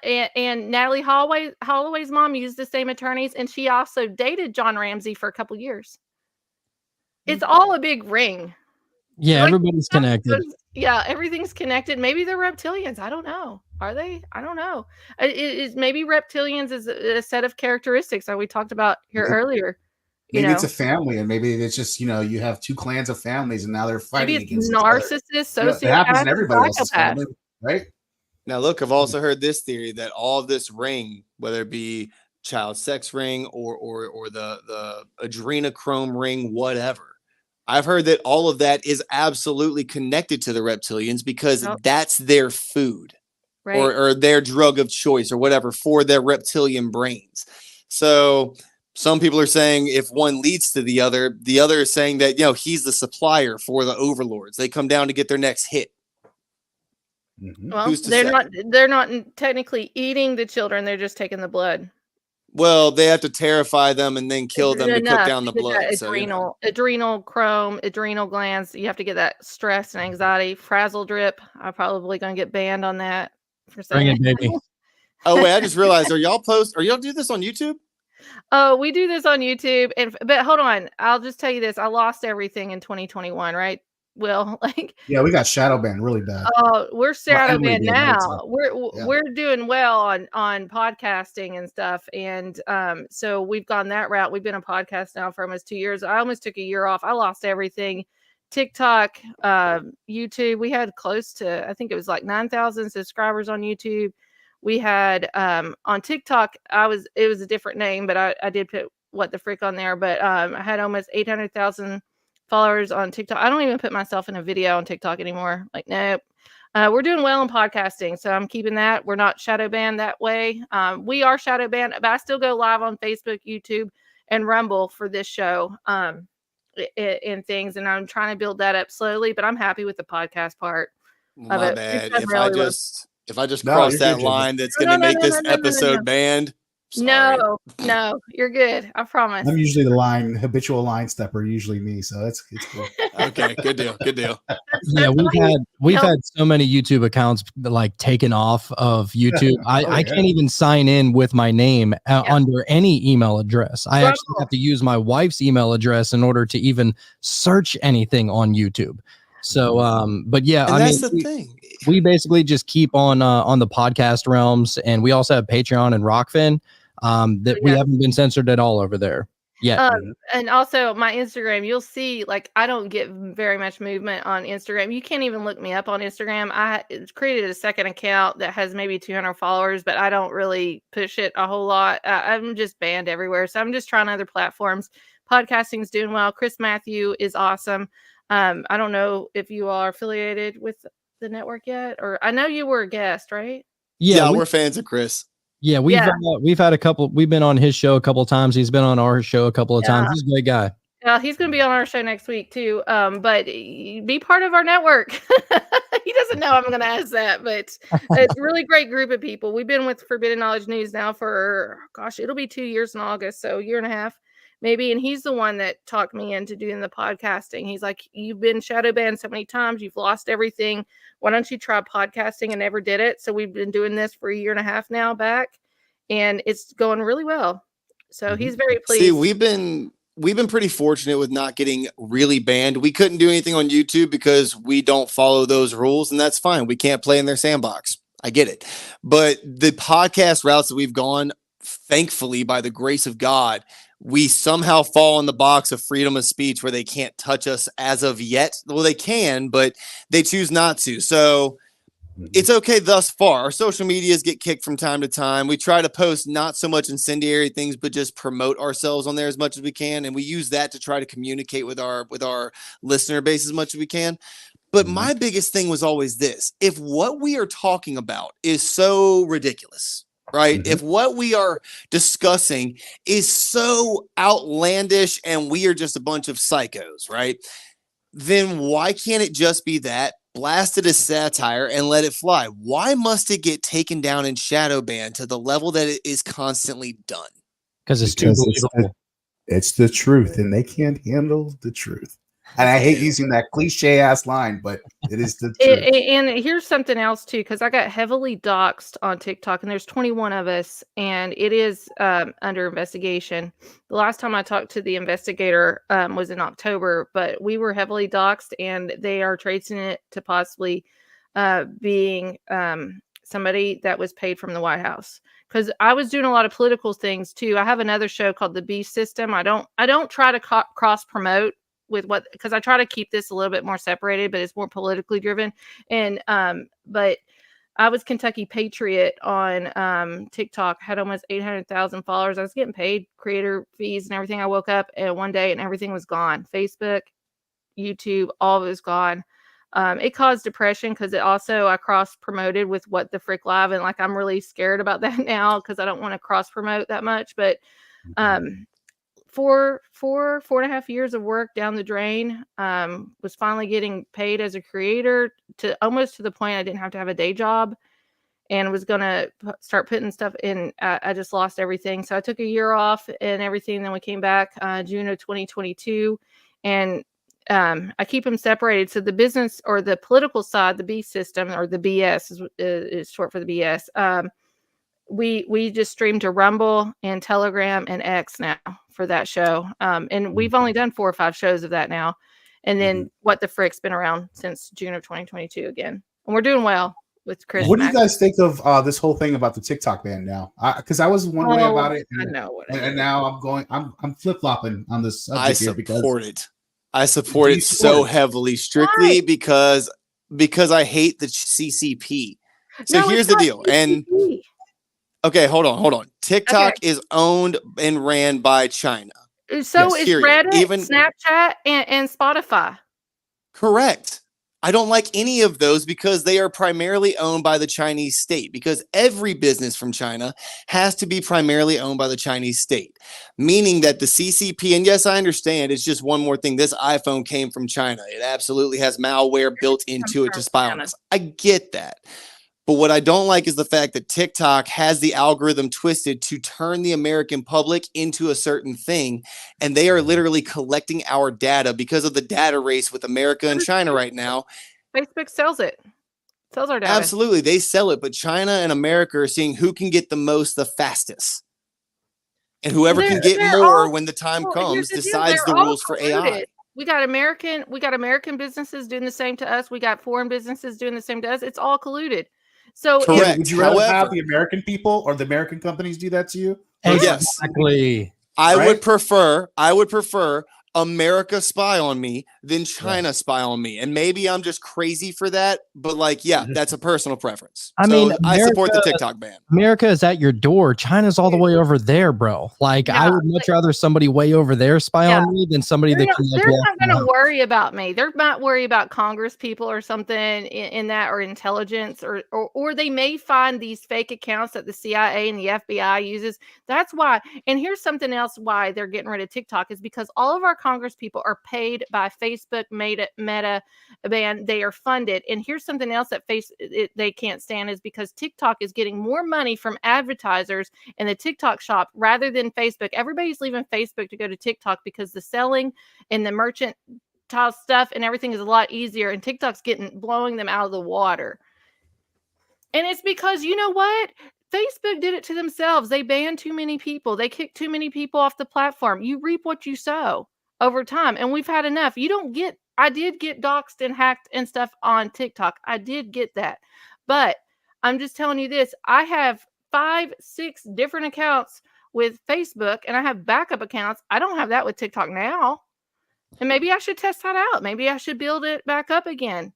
And Natalie Holloway's mom used the same attorneys, and she also dated John Ramsey for a couple years. It's all a big ring. Yeah, everybody's connected. Yeah, everything's connected. Maybe they're reptilians. I don't know. Are they? I don't know. Maybe reptilians is a set of characteristics that we talked about here earlier. Maybe it's a family, and maybe it's just, you have two clans of families, and now they're fighting against narcissists, sociopaths, that happens in everybody else's family, right? Now, look, I've also heard this theory that all of this ring, whether it be child sex ring or the adrenochrome ring, whatever, I've heard that all of that is absolutely connected to the reptilians because that's their food, right, or their drug of choice or whatever for their reptilian brains. So some people are saying if one leads to the other is saying that, he's the supplier for the overlords. They come down to get their next hit. Well, they're not technically eating the children. They're just taking the blood. Well, they have to terrify them and then kill them to cook down the blood. Adrenal chrome, adrenal glands. You have to get that stress and anxiety. Frazzle drip. I'm probably going to get banned on that. Bring it, baby. Oh, wait, I just realized, are y'all do this on YouTube? Oh, we do this on YouTube. But hold on. I'll just tell you this. I lost everything in 2021, right? Will, we got shadow banned really bad. Oh, we're shadow banned now. We're doing well on podcasting and stuff, and so we've gone that route. We've been a podcast now for almost 2 years. I almost took a year off. I lost everything. TikTok, YouTube. We had close to, I think it was like 9,000 subscribers on YouTube. We had on TikTok. It was a different name, but I did put What the Frick on there. But I had almost 800,000 followers on TikTok. I don't even put myself in a video on TikTok anymore. Nope. We're doing well in podcasting, so I'm keeping that. We're not shadow banned that way. We are shadow banned, but I still go live on Facebook, YouTube, and Rumble for this show and things. And I'm trying to build that up slowly, but I'm happy with the podcast part of it. Bad. If I just cross that line, that's going to make this episode banned. Sorry. No, you're good. I promise. I'm usually the habitual line stepper, usually me. So it's cool. Okay, good deal. Yeah, we've had so many YouTube accounts taken off of YouTube. I can't even sign in with my name under any email address. I actually have to use my wife's email address in order to even search anything on YouTube. So, but yeah, that's the thing. We basically just keep on the podcast realms, and we also have Patreon and Rockfin. We haven't been censored at all over there yet. And also my Instagram, you'll see, I don't get very much movement on Instagram. You can't even look me up on Instagram. I created a second account that has maybe 200 followers, but I don't really push it a whole lot. I'm just banned everywhere. So I'm just trying other platforms. Podcasting's doing well. Chris Matthew is awesome. I don't know if you are affiliated with the network yet, or I know you were a guest, right? Yeah, we're fans of Chris. Yeah, we've had a couple. We've been on his show a couple of times. He's been on our show a couple of times. He's a great guy. He's going to be on our show next week too. But be part of our network. He doesn't know I'm going to ask that, but it's a really great group of people. We've been with Forbidden Knowledge News now for, it'll be 2 years in August, so a year and a half. maybe. And he's the one that talked me into doing the podcasting. He's like, you've been shadow banned so many times, you've lost everything. Why don't you try podcasting? And never did it. So we've been doing this for a year and a half now back, and it's going really well. So he's very pleased. See, we've been pretty fortunate with not getting really banned. We couldn't do anything on YouTube because we don't follow those rules, and that's fine. We can't play in their sandbox. I get it. But the podcast routes that we've gone, thankfully, by the grace of God, we somehow fall in the box of freedom of speech where they can't touch us as of yet. Well, they can, but they choose not to. So it's okay thus far. Our social medias get kicked from time to time. We try to post not so much incendiary things, but just promote ourselves on there as much as we can. And we use that to try to communicate with our listener base as much as we can. But my biggest thing was always this: if what we are talking about is so ridiculous, right? If what we are discussing is so outlandish and we are just a bunch of psychos, right? Then why can't it just be that? Blast it as satire and let it fly. Why must it get taken down and shadow banned to the level that it is constantly done? Because it's too believable. It's the truth, and they can't handle the truth. And I hate using that cliche ass line, but it is the truth. And here's something else too, because I got heavily doxxed on TikTok, and there's 21 of us, and it is under investigation. The last time I talked to the investigator was in October, but we were heavily doxxed, and they are tracing it to possibly being somebody that was paid from the White House. Because I was doing a lot of political things too. I have another show called The Beast System. I don't try to cross promote with what, because I try to keep this a little bit more separated, but it's more politically driven. And but I was Kentucky Patriot on TikTok, had almost 800,000 followers. I was getting paid creator fees and everything. I woke up and one day and everything was gone. Facebook, YouTube, all of it was gone. It caused depression because I cross promoted with What the Frick Live, and like I'm really scared about that now because I don't want to cross promote that much. But 4.5 years of work down the drain. Was finally getting paid as a creator to almost to the point I didn't have to have a day job, and was gonna start putting stuff in. I just lost everything, so I took a year off and everything. Then we came back June of 2022, and I keep them separated. So the business or the political side, the B system or the BS is short for the BS. We just stream to Rumble and Telegram and X now for that show. And we've only done 4 or 5 shows of that now. And then What the Frick's been around since June of 2022 again. And we're doing well with Chris. What do you guys think of this whole thing about the TikTok ban now? Because I was one way about it. And, I know what and now I'm flip-flopping on this subject. I support it so heavily, strictly because I hate the CCP. So here's the deal. And okay, hold on. TikTok is owned and ran by China. So is Reddit, even Snapchat, and Spotify. Correct. I don't like any of those because they are primarily owned by the Chinese state, because every business from China has to be primarily owned by the Chinese state, meaning that the CCP, and yes, I understand, it's just one more thing. This iPhone came from China. It absolutely has malware built into it to spy on us. I get that. But what I don't like is the fact that TikTok has the algorithm twisted to turn the American public into a certain thing. And they are literally collecting our data because of the data race with America and China right now. Facebook sells it. Sells our data. Absolutely. They sell it. But China and America are seeing who can get the most the fastest. And whoever can get more when the time comes decides the rules for AI. We got American businesses doing the same to us. We got foreign businesses doing the same to us. It's all colluded. So would you rather have the American people or the American companies do that to you? Exactly. I would prefer America spy on me than China spy on me. And maybe I'm just crazy for that, but that's a personal preference. I mean, I support the TikTok ban. America is at your door. China's all the way over there, bro. Like, I would much rather somebody way over there spy on me than somebody that can. They're not going to worry about me. They're not worried about Congress people or something in that, or intelligence, or they may find these fake accounts that the CIA and the FBI uses. That's why. And here's something else why they're getting rid of TikTok is because all of our Congress people are paid by Facebook, Meta, and they are funded. And here's something else that they can't stand is because TikTok is getting more money from advertisers in the TikTok shop rather than Facebook. Everybody's leaving Facebook to go to TikTok because the selling and the merchant stuff and everything is a lot easier, and TikTok's blowing them out of the water. And it's because, you know what? Facebook did it to themselves. They banned too many people. They kicked too many people off the platform. You reap what you sow over time. And we've had enough. I did get doxxed and hacked and stuff on TikTok. I did get that. But I'm just telling you this. I have 5, 6 different accounts with Facebook, and I have backup accounts. I don't have that with TikTok now. And maybe I should test that out. Maybe I should build it back up again.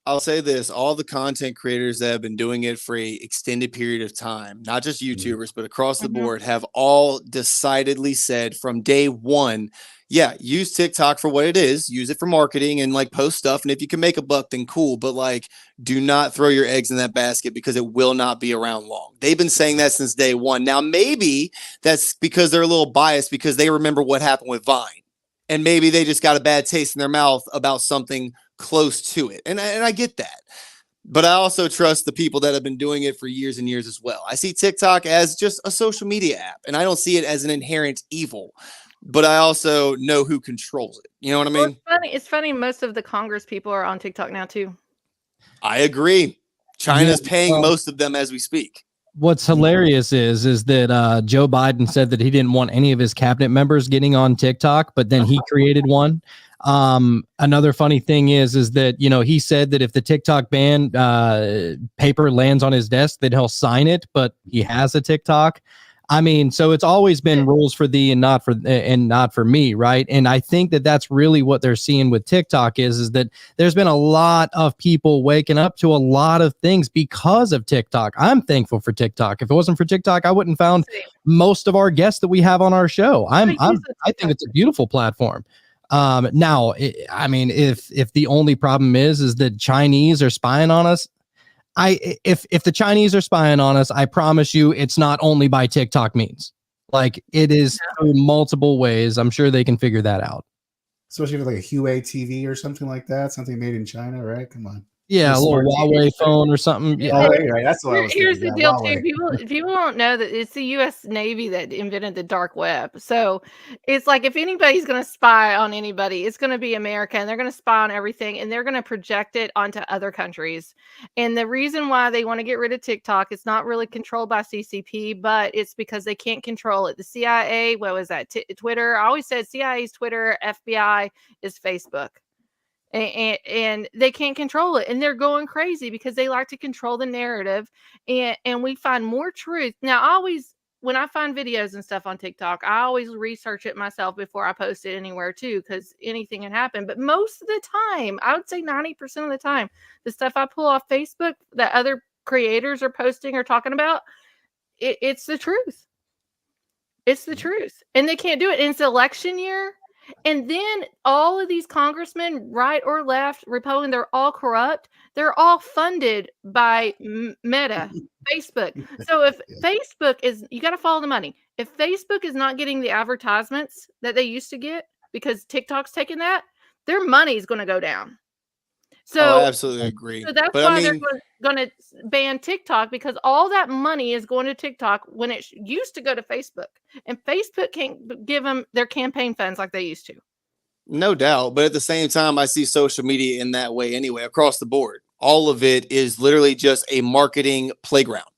I'll say this, all the content creators that have been doing it for an extended period of time, not just YouTubers, but across the board, have all decidedly said from day one, yeah, use TikTok for what it is, use it for marketing and like post stuff. And if you can make a buck, then cool. But like, do not throw your eggs in that basket because it will not be around long. They've been saying that since day one. Now, maybe that's because they're a little biased because they remember what happened with Vine. And maybe they just got a bad taste in their mouth about something close to it. And I get that. But I also trust the people that have been doing it for years and years as well. I see TikTok as just a social media app, and I don't see it as an inherent evil. But I also know who controls it. You know what I mean? It's funny. Most of the Congress people are on TikTok now, too. I agree. China's paying most of them as we speak. What's hilarious is that Joe Biden said that he didn't want any of his cabinet members getting on TikTok, but then he created one. Another funny thing is that, you know, he said that if the TikTok ban paper lands on his desk, that he'll sign it, but he has a TikTok. I mean, so it's always been rules for thee and not for me, right? And I think that that's really what they're seeing with TikTok is that there's been a lot of people waking up to a lot of things because of TikTok. I'm thankful for TikTok. If it wasn't for TikTok, I wouldn't found most of our guests that we have on our show. I think it's a beautiful platform. Now, I mean, if the only problem is that Chinese are spying on us, if the Chinese are spying on us, I promise you it's not only by TikTok means. Like it is through multiple ways. I'm sure they can figure that out. Especially with like a Huawei TV or something like that, something made in China, right? Come on. Yeah, a little Huawei phone or something. Yeah. Oh, right. That's what I was Here's thinking. the deal, too. People don't know that it's the U.S. Navy that invented the dark web. So it's like if anybody's going to spy on anybody, it's going to be America, and they're going to spy on everything, and they're going to project it onto other countries. And the reason why they want to get rid of TikTok, it's not really controlled by CCP, but it's because they can't control it. The CIA, what was that? Twitter. I always said CIA's Twitter, FBI is Facebook. And they can't control it, and they're going crazy because they like to control the narrative, and we find more truth. Now, when I find videos and stuff on TikTok, I always research it myself before I post it anywhere too, because anything can happen. But most of the time, I would say 90% of the time, the stuff I pull off Facebook that other creators are posting or talking about, it's the truth. It's the truth, and they can't do it. And it's election year. And then all of these congressmen, right or left, Republican, they're all corrupt. They're all funded by Meta, Facebook. So if Facebook you got to follow the money. If Facebook is not getting the advertisements that they used to get because TikTok's taking that, their money is going to go down. So I absolutely agree. So that's why they're going to ban TikTok, because all that money is going to TikTok when it used to go to Facebook, and Facebook can't give them their campaign funds like they used to. No doubt. But at the same time, I see social media in that way anyway, across the board. All of it is literally just a marketing playground.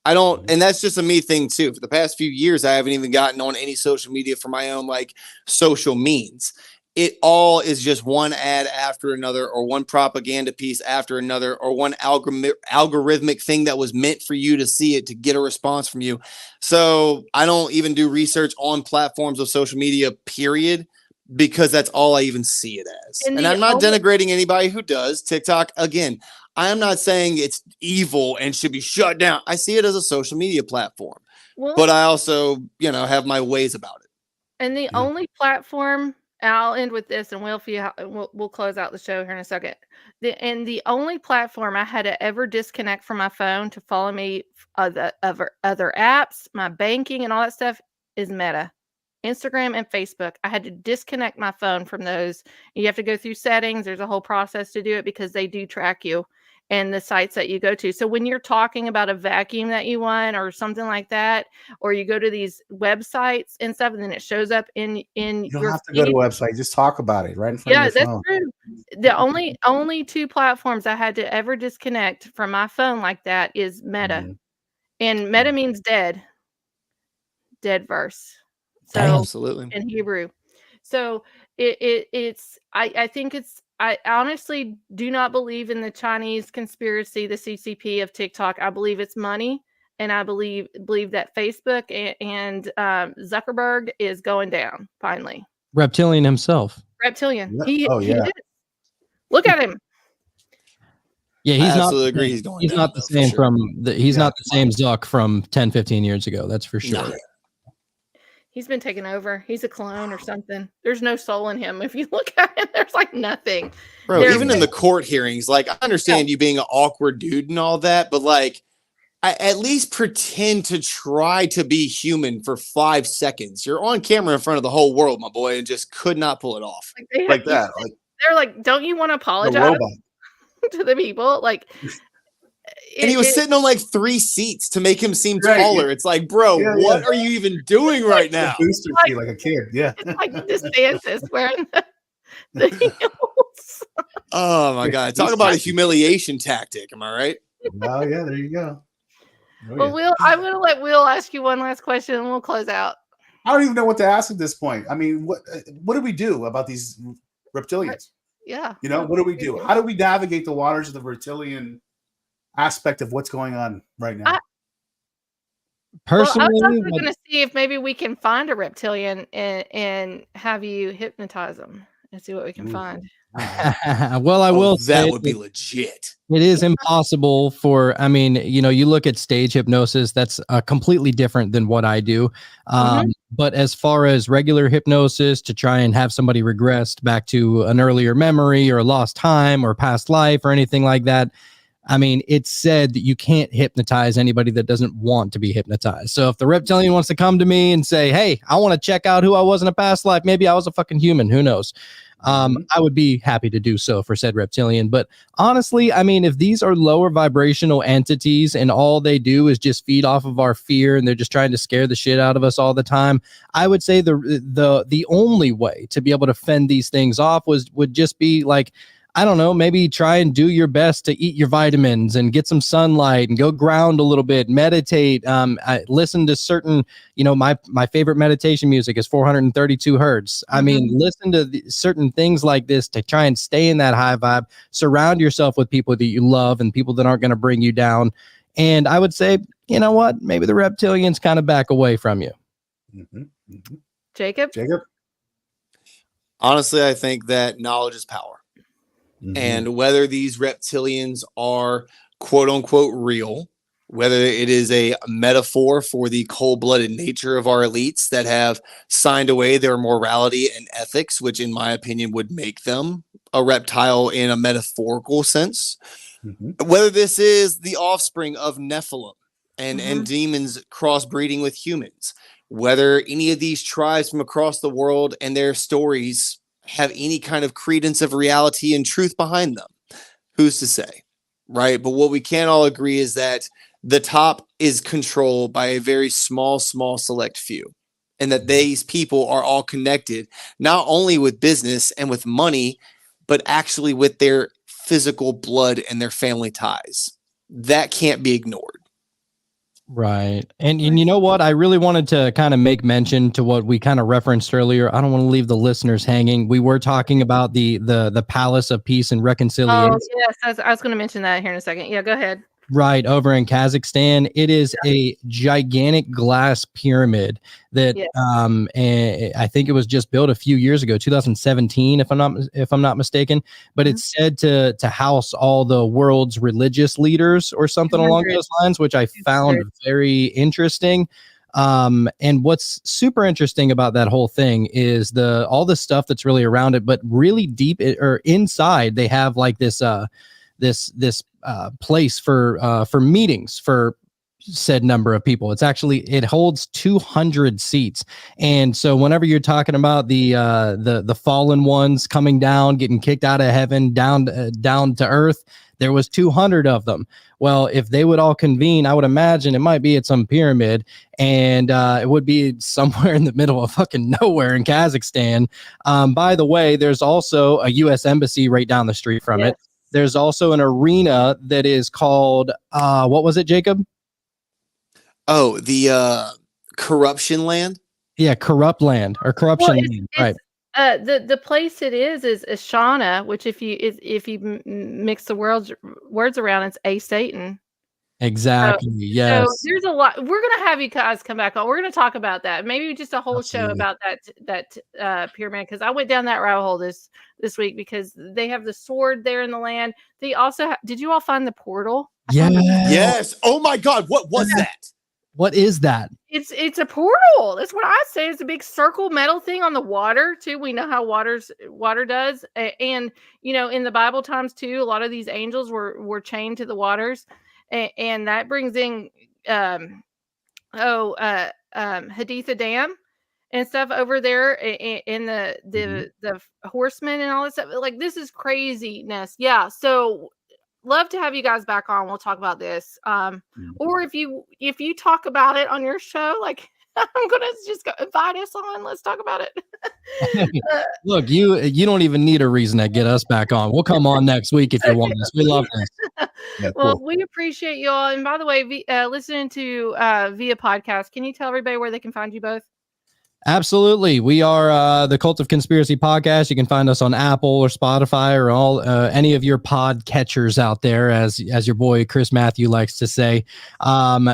And that's just a me thing too. For the past few years, I haven't even gotten on any social media for my own like social means. It all is just one ad after another, or one propaganda piece after another, or one algorithmic thing that was meant for you to see it to get a response from you. So I don't even do research on platforms of social media, period, because that's all I even see it as. And I'm not denigrating anybody who does. TikTok, again, I am not saying it's evil and should be shut down. I see it as a social media platform, but I also, have my ways about it. And the only platform, I'll end with this, and we'll close out the show here in a second. The only platform I had to ever disconnect from my phone to follow me other apps, my banking and all that stuff, is Meta. Instagram and Facebook. I had to disconnect my phone from those. You have to go through settings. There's a whole process to do it because they do track you and the sites that you go to. So when you're talking about a vacuum that you want or something like that, or you go to these websites and stuff, and then it shows up in You don't your have to go to a feed. website. Just talk about it right in front Yeah, of your that's phone. true. The only two platforms I had to ever disconnect from my phone like that is Meta. And Meta means dead verse. So Absolutely. in Hebrew. So I think I honestly do not believe in the Chinese conspiracy, the CCP of TikTok. I believe it's money, and I believe that Facebook and Zuckerberg is going down finally. Reptilian himself. Reptilian. Yeah. He Yeah. is. Look at him. Yeah, he's I not. absolutely agree. He's going He's down, not the though, for same sure. he's not the same Zuck from 10, 15 years ago. That's for sure. Nah. He's been taken over. He's a clone or something. There's no soul in him. If you look at him, there's like nothing. Bro, even in the court hearings, like, I understand you being an awkward dude and all that, but like, I at least pretend to try to be human for 5 seconds. You're on camera in front of the whole world, my boy, and just could not pull it off. Like that. They're like, don't you want to apologize robot. to the people? Like, and he was sitting on like 3 seats to make him seem taller. It's like, bro, what are you even doing right now? Booster seat like a kid. Yeah. It's like DeSantis wearing the heels. Oh my God. Talk about a humiliation tactic. Am I right? Oh yeah, there you go. Well, Will, I'm going to let Will ask you one last question and we'll close out. I don't even know what to ask at this point. I mean, what do we do about these reptilians? Yeah. You know, what do we do? How do we navigate the waters of the reptilian aspect of what's going on right now? Personally, I was also going to see if maybe we can find a reptilian and have you hypnotize them and see what we can find. Well, I will say that would be legit. It is impossible for, I mean, you know, you look at stage hypnosis, that's completely different than what I do. But as far as regular hypnosis to try and have somebody regressed back to an earlier memory or lost time or past life or anything like that, I mean, it's said that you can't hypnotize anybody that doesn't want to be hypnotized. So if the reptilian wants to come to me and say, hey, I want to check out who I was in a past life, maybe I was a fucking human, who knows? I would be happy to do so for said reptilian. But honestly, I mean, if these are lower vibrational entities and all they do is just feed off of our fear and they're just trying to scare the shit out of us all the time, I would say the only way to be able to fend these things off would just be like, I don't know, maybe try and do your best to eat your vitamins and get some sunlight and go ground a little bit, meditate. I listen to certain, you know, my favorite meditation music is 432 hertz. I mean, listen to certain things like this to try and stay in that high vibe. Surround yourself with people that you love and people that aren't going to bring you down. And I would say, you know what, maybe the reptilians kind of back away from you. Jacob? Honestly, I think that knowledge is power. And whether these reptilians are quote unquote real, whether it is a metaphor for the cold-blooded nature of our elites that have signed away their morality and ethics, which in my opinion would make them a reptile in a metaphorical sense, whether this is the offspring of Nephilim and demons crossbreeding with humans, whether any of these tribes from across the world and their stories have any kind of credence of reality and truth behind them. Who's to say, right? But what we can all agree is that the top is controlled by a very small select few, and that these people are all connected, not only with business and with money, but actually with their physical blood and their family ties. That can't be ignored. Right. And you know what? I really wanted to kind of make mention to what we kind of referenced earlier. I don't want to leave the listeners hanging. We were talking about the Palace of Peace and Reconciliation. Oh, yes. I was going to mention that here in a second. Yeah, go ahead. Right, over in Kazakhstan. It is a gigantic glass pyramid that I think it was just built a few years ago, 2017, if I'm not mistaken. But it's said to house all the world's religious leaders or something along those lines, which I found very interesting. And what's super interesting about that whole thing is all the stuff that's really around it, but really deep or inside, they have like this place for meetings, for said number of people. It holds 200 seats. And so whenever you're talking about the fallen ones coming down, getting kicked out of heaven, down to earth, there was 200 of them. Well, if they would all convene, I would imagine it might be at some pyramid, and it would be somewhere in the middle of fucking nowhere in Kazakhstan. By the way, there's also a U.S. embassy right down the street from it. There's also an arena that is called, what was it, Jacob? Oh, the corruption land? Yeah, corrupt land or corruption land, right. The place it is Ashana, which if you mix the words around, it's a Satan. Exactly. Yes. So there's a lot. We're gonna have you guys come back on. We're gonna talk about that. Maybe just a whole show about that pyramid, because I went down that rabbit hole this week, because they have the sword there in the land. They also did you all find the portal? Yes. Oh my God. What was that? What is that? It's a portal. That's what I say. It's a big circle metal thing on the water too. We know how water does, and in the Bible times too, a lot of these angels were chained to the waters, and that brings in Haditha Dam and stuff over there in the horsemen and all this stuff. Like, this is craziness. Yeah. So love to have you guys back on. We'll talk about this. Or if you talk about it on your show, like, I'm gonna just go invite us on. Let's talk about it. Look, you don't even need a reason to get us back on. We'll come on next week if you want us. We love this. Yeah, well, cool. we appreciate you all. And by the way, listening to via podcast, can you tell everybody where they can find you both? Absolutely. We are the Cult of Conspiracy podcast. You can find us on Apple or Spotify or all any of your pod catchers out there, as your boy Chris Matthew likes to say.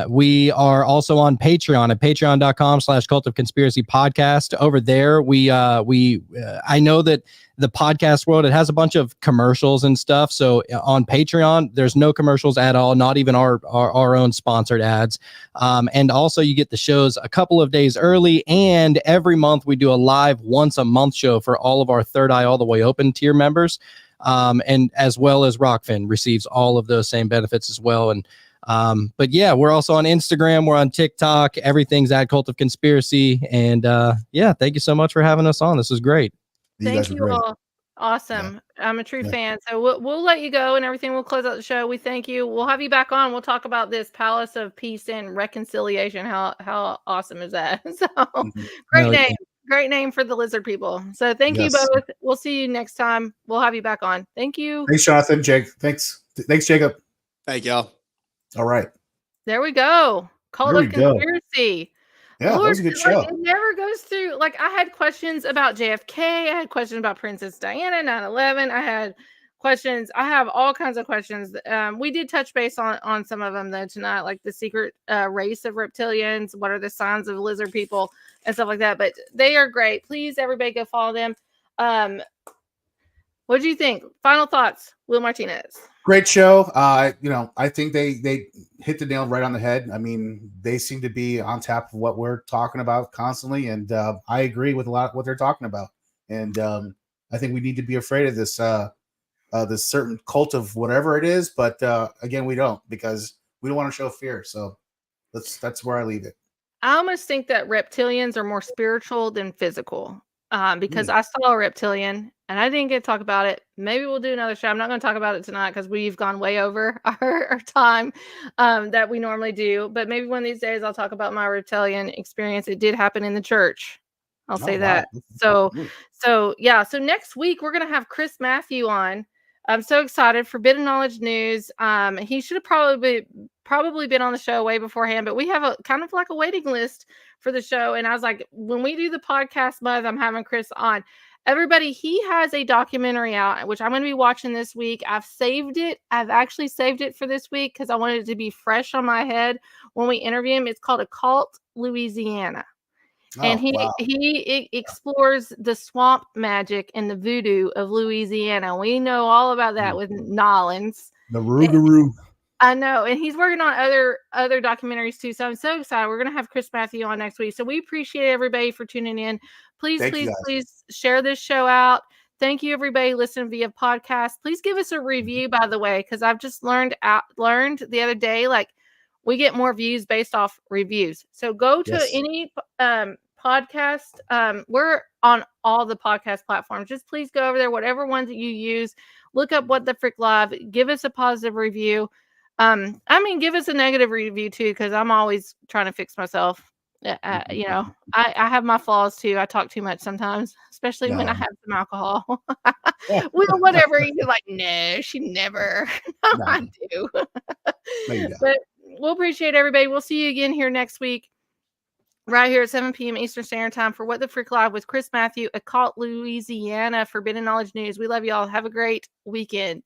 We are also on Patreon at patreon.com/Cult of Conspiracy podcast. Over there, we I know that the podcast world, it has a bunch of commercials and stuff. So on Patreon, there's no commercials at all, not even our own sponsored ads. And also you get the shows a couple of days early, and every month we do a live once a month show for all of our Third Eye All the Way Open tier members. And as well as Rockfin receives all of those same benefits as well. And but yeah, we're also on Instagram, we're on TikTok, everything's at Cult of Conspiracy. And yeah, thank you so much for having us on. This was great. Thank you all. Awesome. Yeah. I'm a true fan. So we'll let you go and everything. We'll close out the show. We thank you. We'll have you back on. We'll talk about this Palace of Peace and Reconciliation. How awesome is that? So great name for the lizard people. So thank you both. We'll see you next time. We'll have you back on. Thank you. Thanks, Jonathan. Jake. Thanks, Jacob. Thank y'all. All right. There we go. Cult of Conspiracy. Yeah, that was a good show. It never goes through. Like, I had questions about JFK. I had questions about Princess Diana, 9/11. I had questions. I have all kinds of questions. We did touch base on some of them though tonight, like the secret race of reptilians. What are the signs of lizard people and stuff like that? But they are great. Please, everybody, go follow them. What do you think? Final thoughts, Will Martinez. Great show. I think they hit the nail right on the head. I mean, they seem to be on top of what we're talking about constantly, and I agree with a lot of what they're talking about. And I think we need to be afraid of this this certain cult of whatever it is. But again, we don't, because we don't want to show fear. So that's where I leave it. I almost think that reptilians are more spiritual than physical. Because I saw a reptilian and I didn't get to talk about it. Maybe we'll do another show. I'm not going to talk about it tonight because we've gone way over our time that we normally do. But maybe one of these days I'll talk about my reptilian experience. It did happen in the church. I'll say that. So yeah. So next week we're going to have Chris Matthew on. I'm so excited. Forbidden Knowledge News. He should have probably been on the show way beforehand, but we have a kind of like a waiting list for the show. And I was like, when we do the podcast month, I'm having Chris on. Everybody, he has a documentary out, which I'm going to be watching this week. I've saved it. I've actually saved it for this week because I wanted it to be fresh on my head when we interview him. It's called Occult Louisiana. And he explores the swamp magic and the voodoo of Louisiana. We know all about that with Nollins. The Rougarou. I know, and he's working on other documentaries too. So I'm so excited. We're gonna have Chris Matthew on next week. So we appreciate everybody for tuning in. Please share this show out. Thank you, everybody listening via podcast. Please give us a review, by the way, because I've just learned the other day, like, we get more views based off reviews. So go to any podcast. We're on all the podcast platforms. Just please go over there, whatever ones that you use. Look up What the Frick Live. Give us a positive review. Give us a negative review too, because I'm always trying to fix myself. I have my flaws too. I talk too much sometimes, especially when I have some alcohol. Well, whatever. You're like, no, she never. No, I do. But we'll appreciate everybody. We'll see you again here next week, right here at 7 p.m. Eastern Standard Time for What the Frick Live with Chris Matthew, Occult Louisiana, Forbidden Knowledge News. We love y'all. Have a great weekend.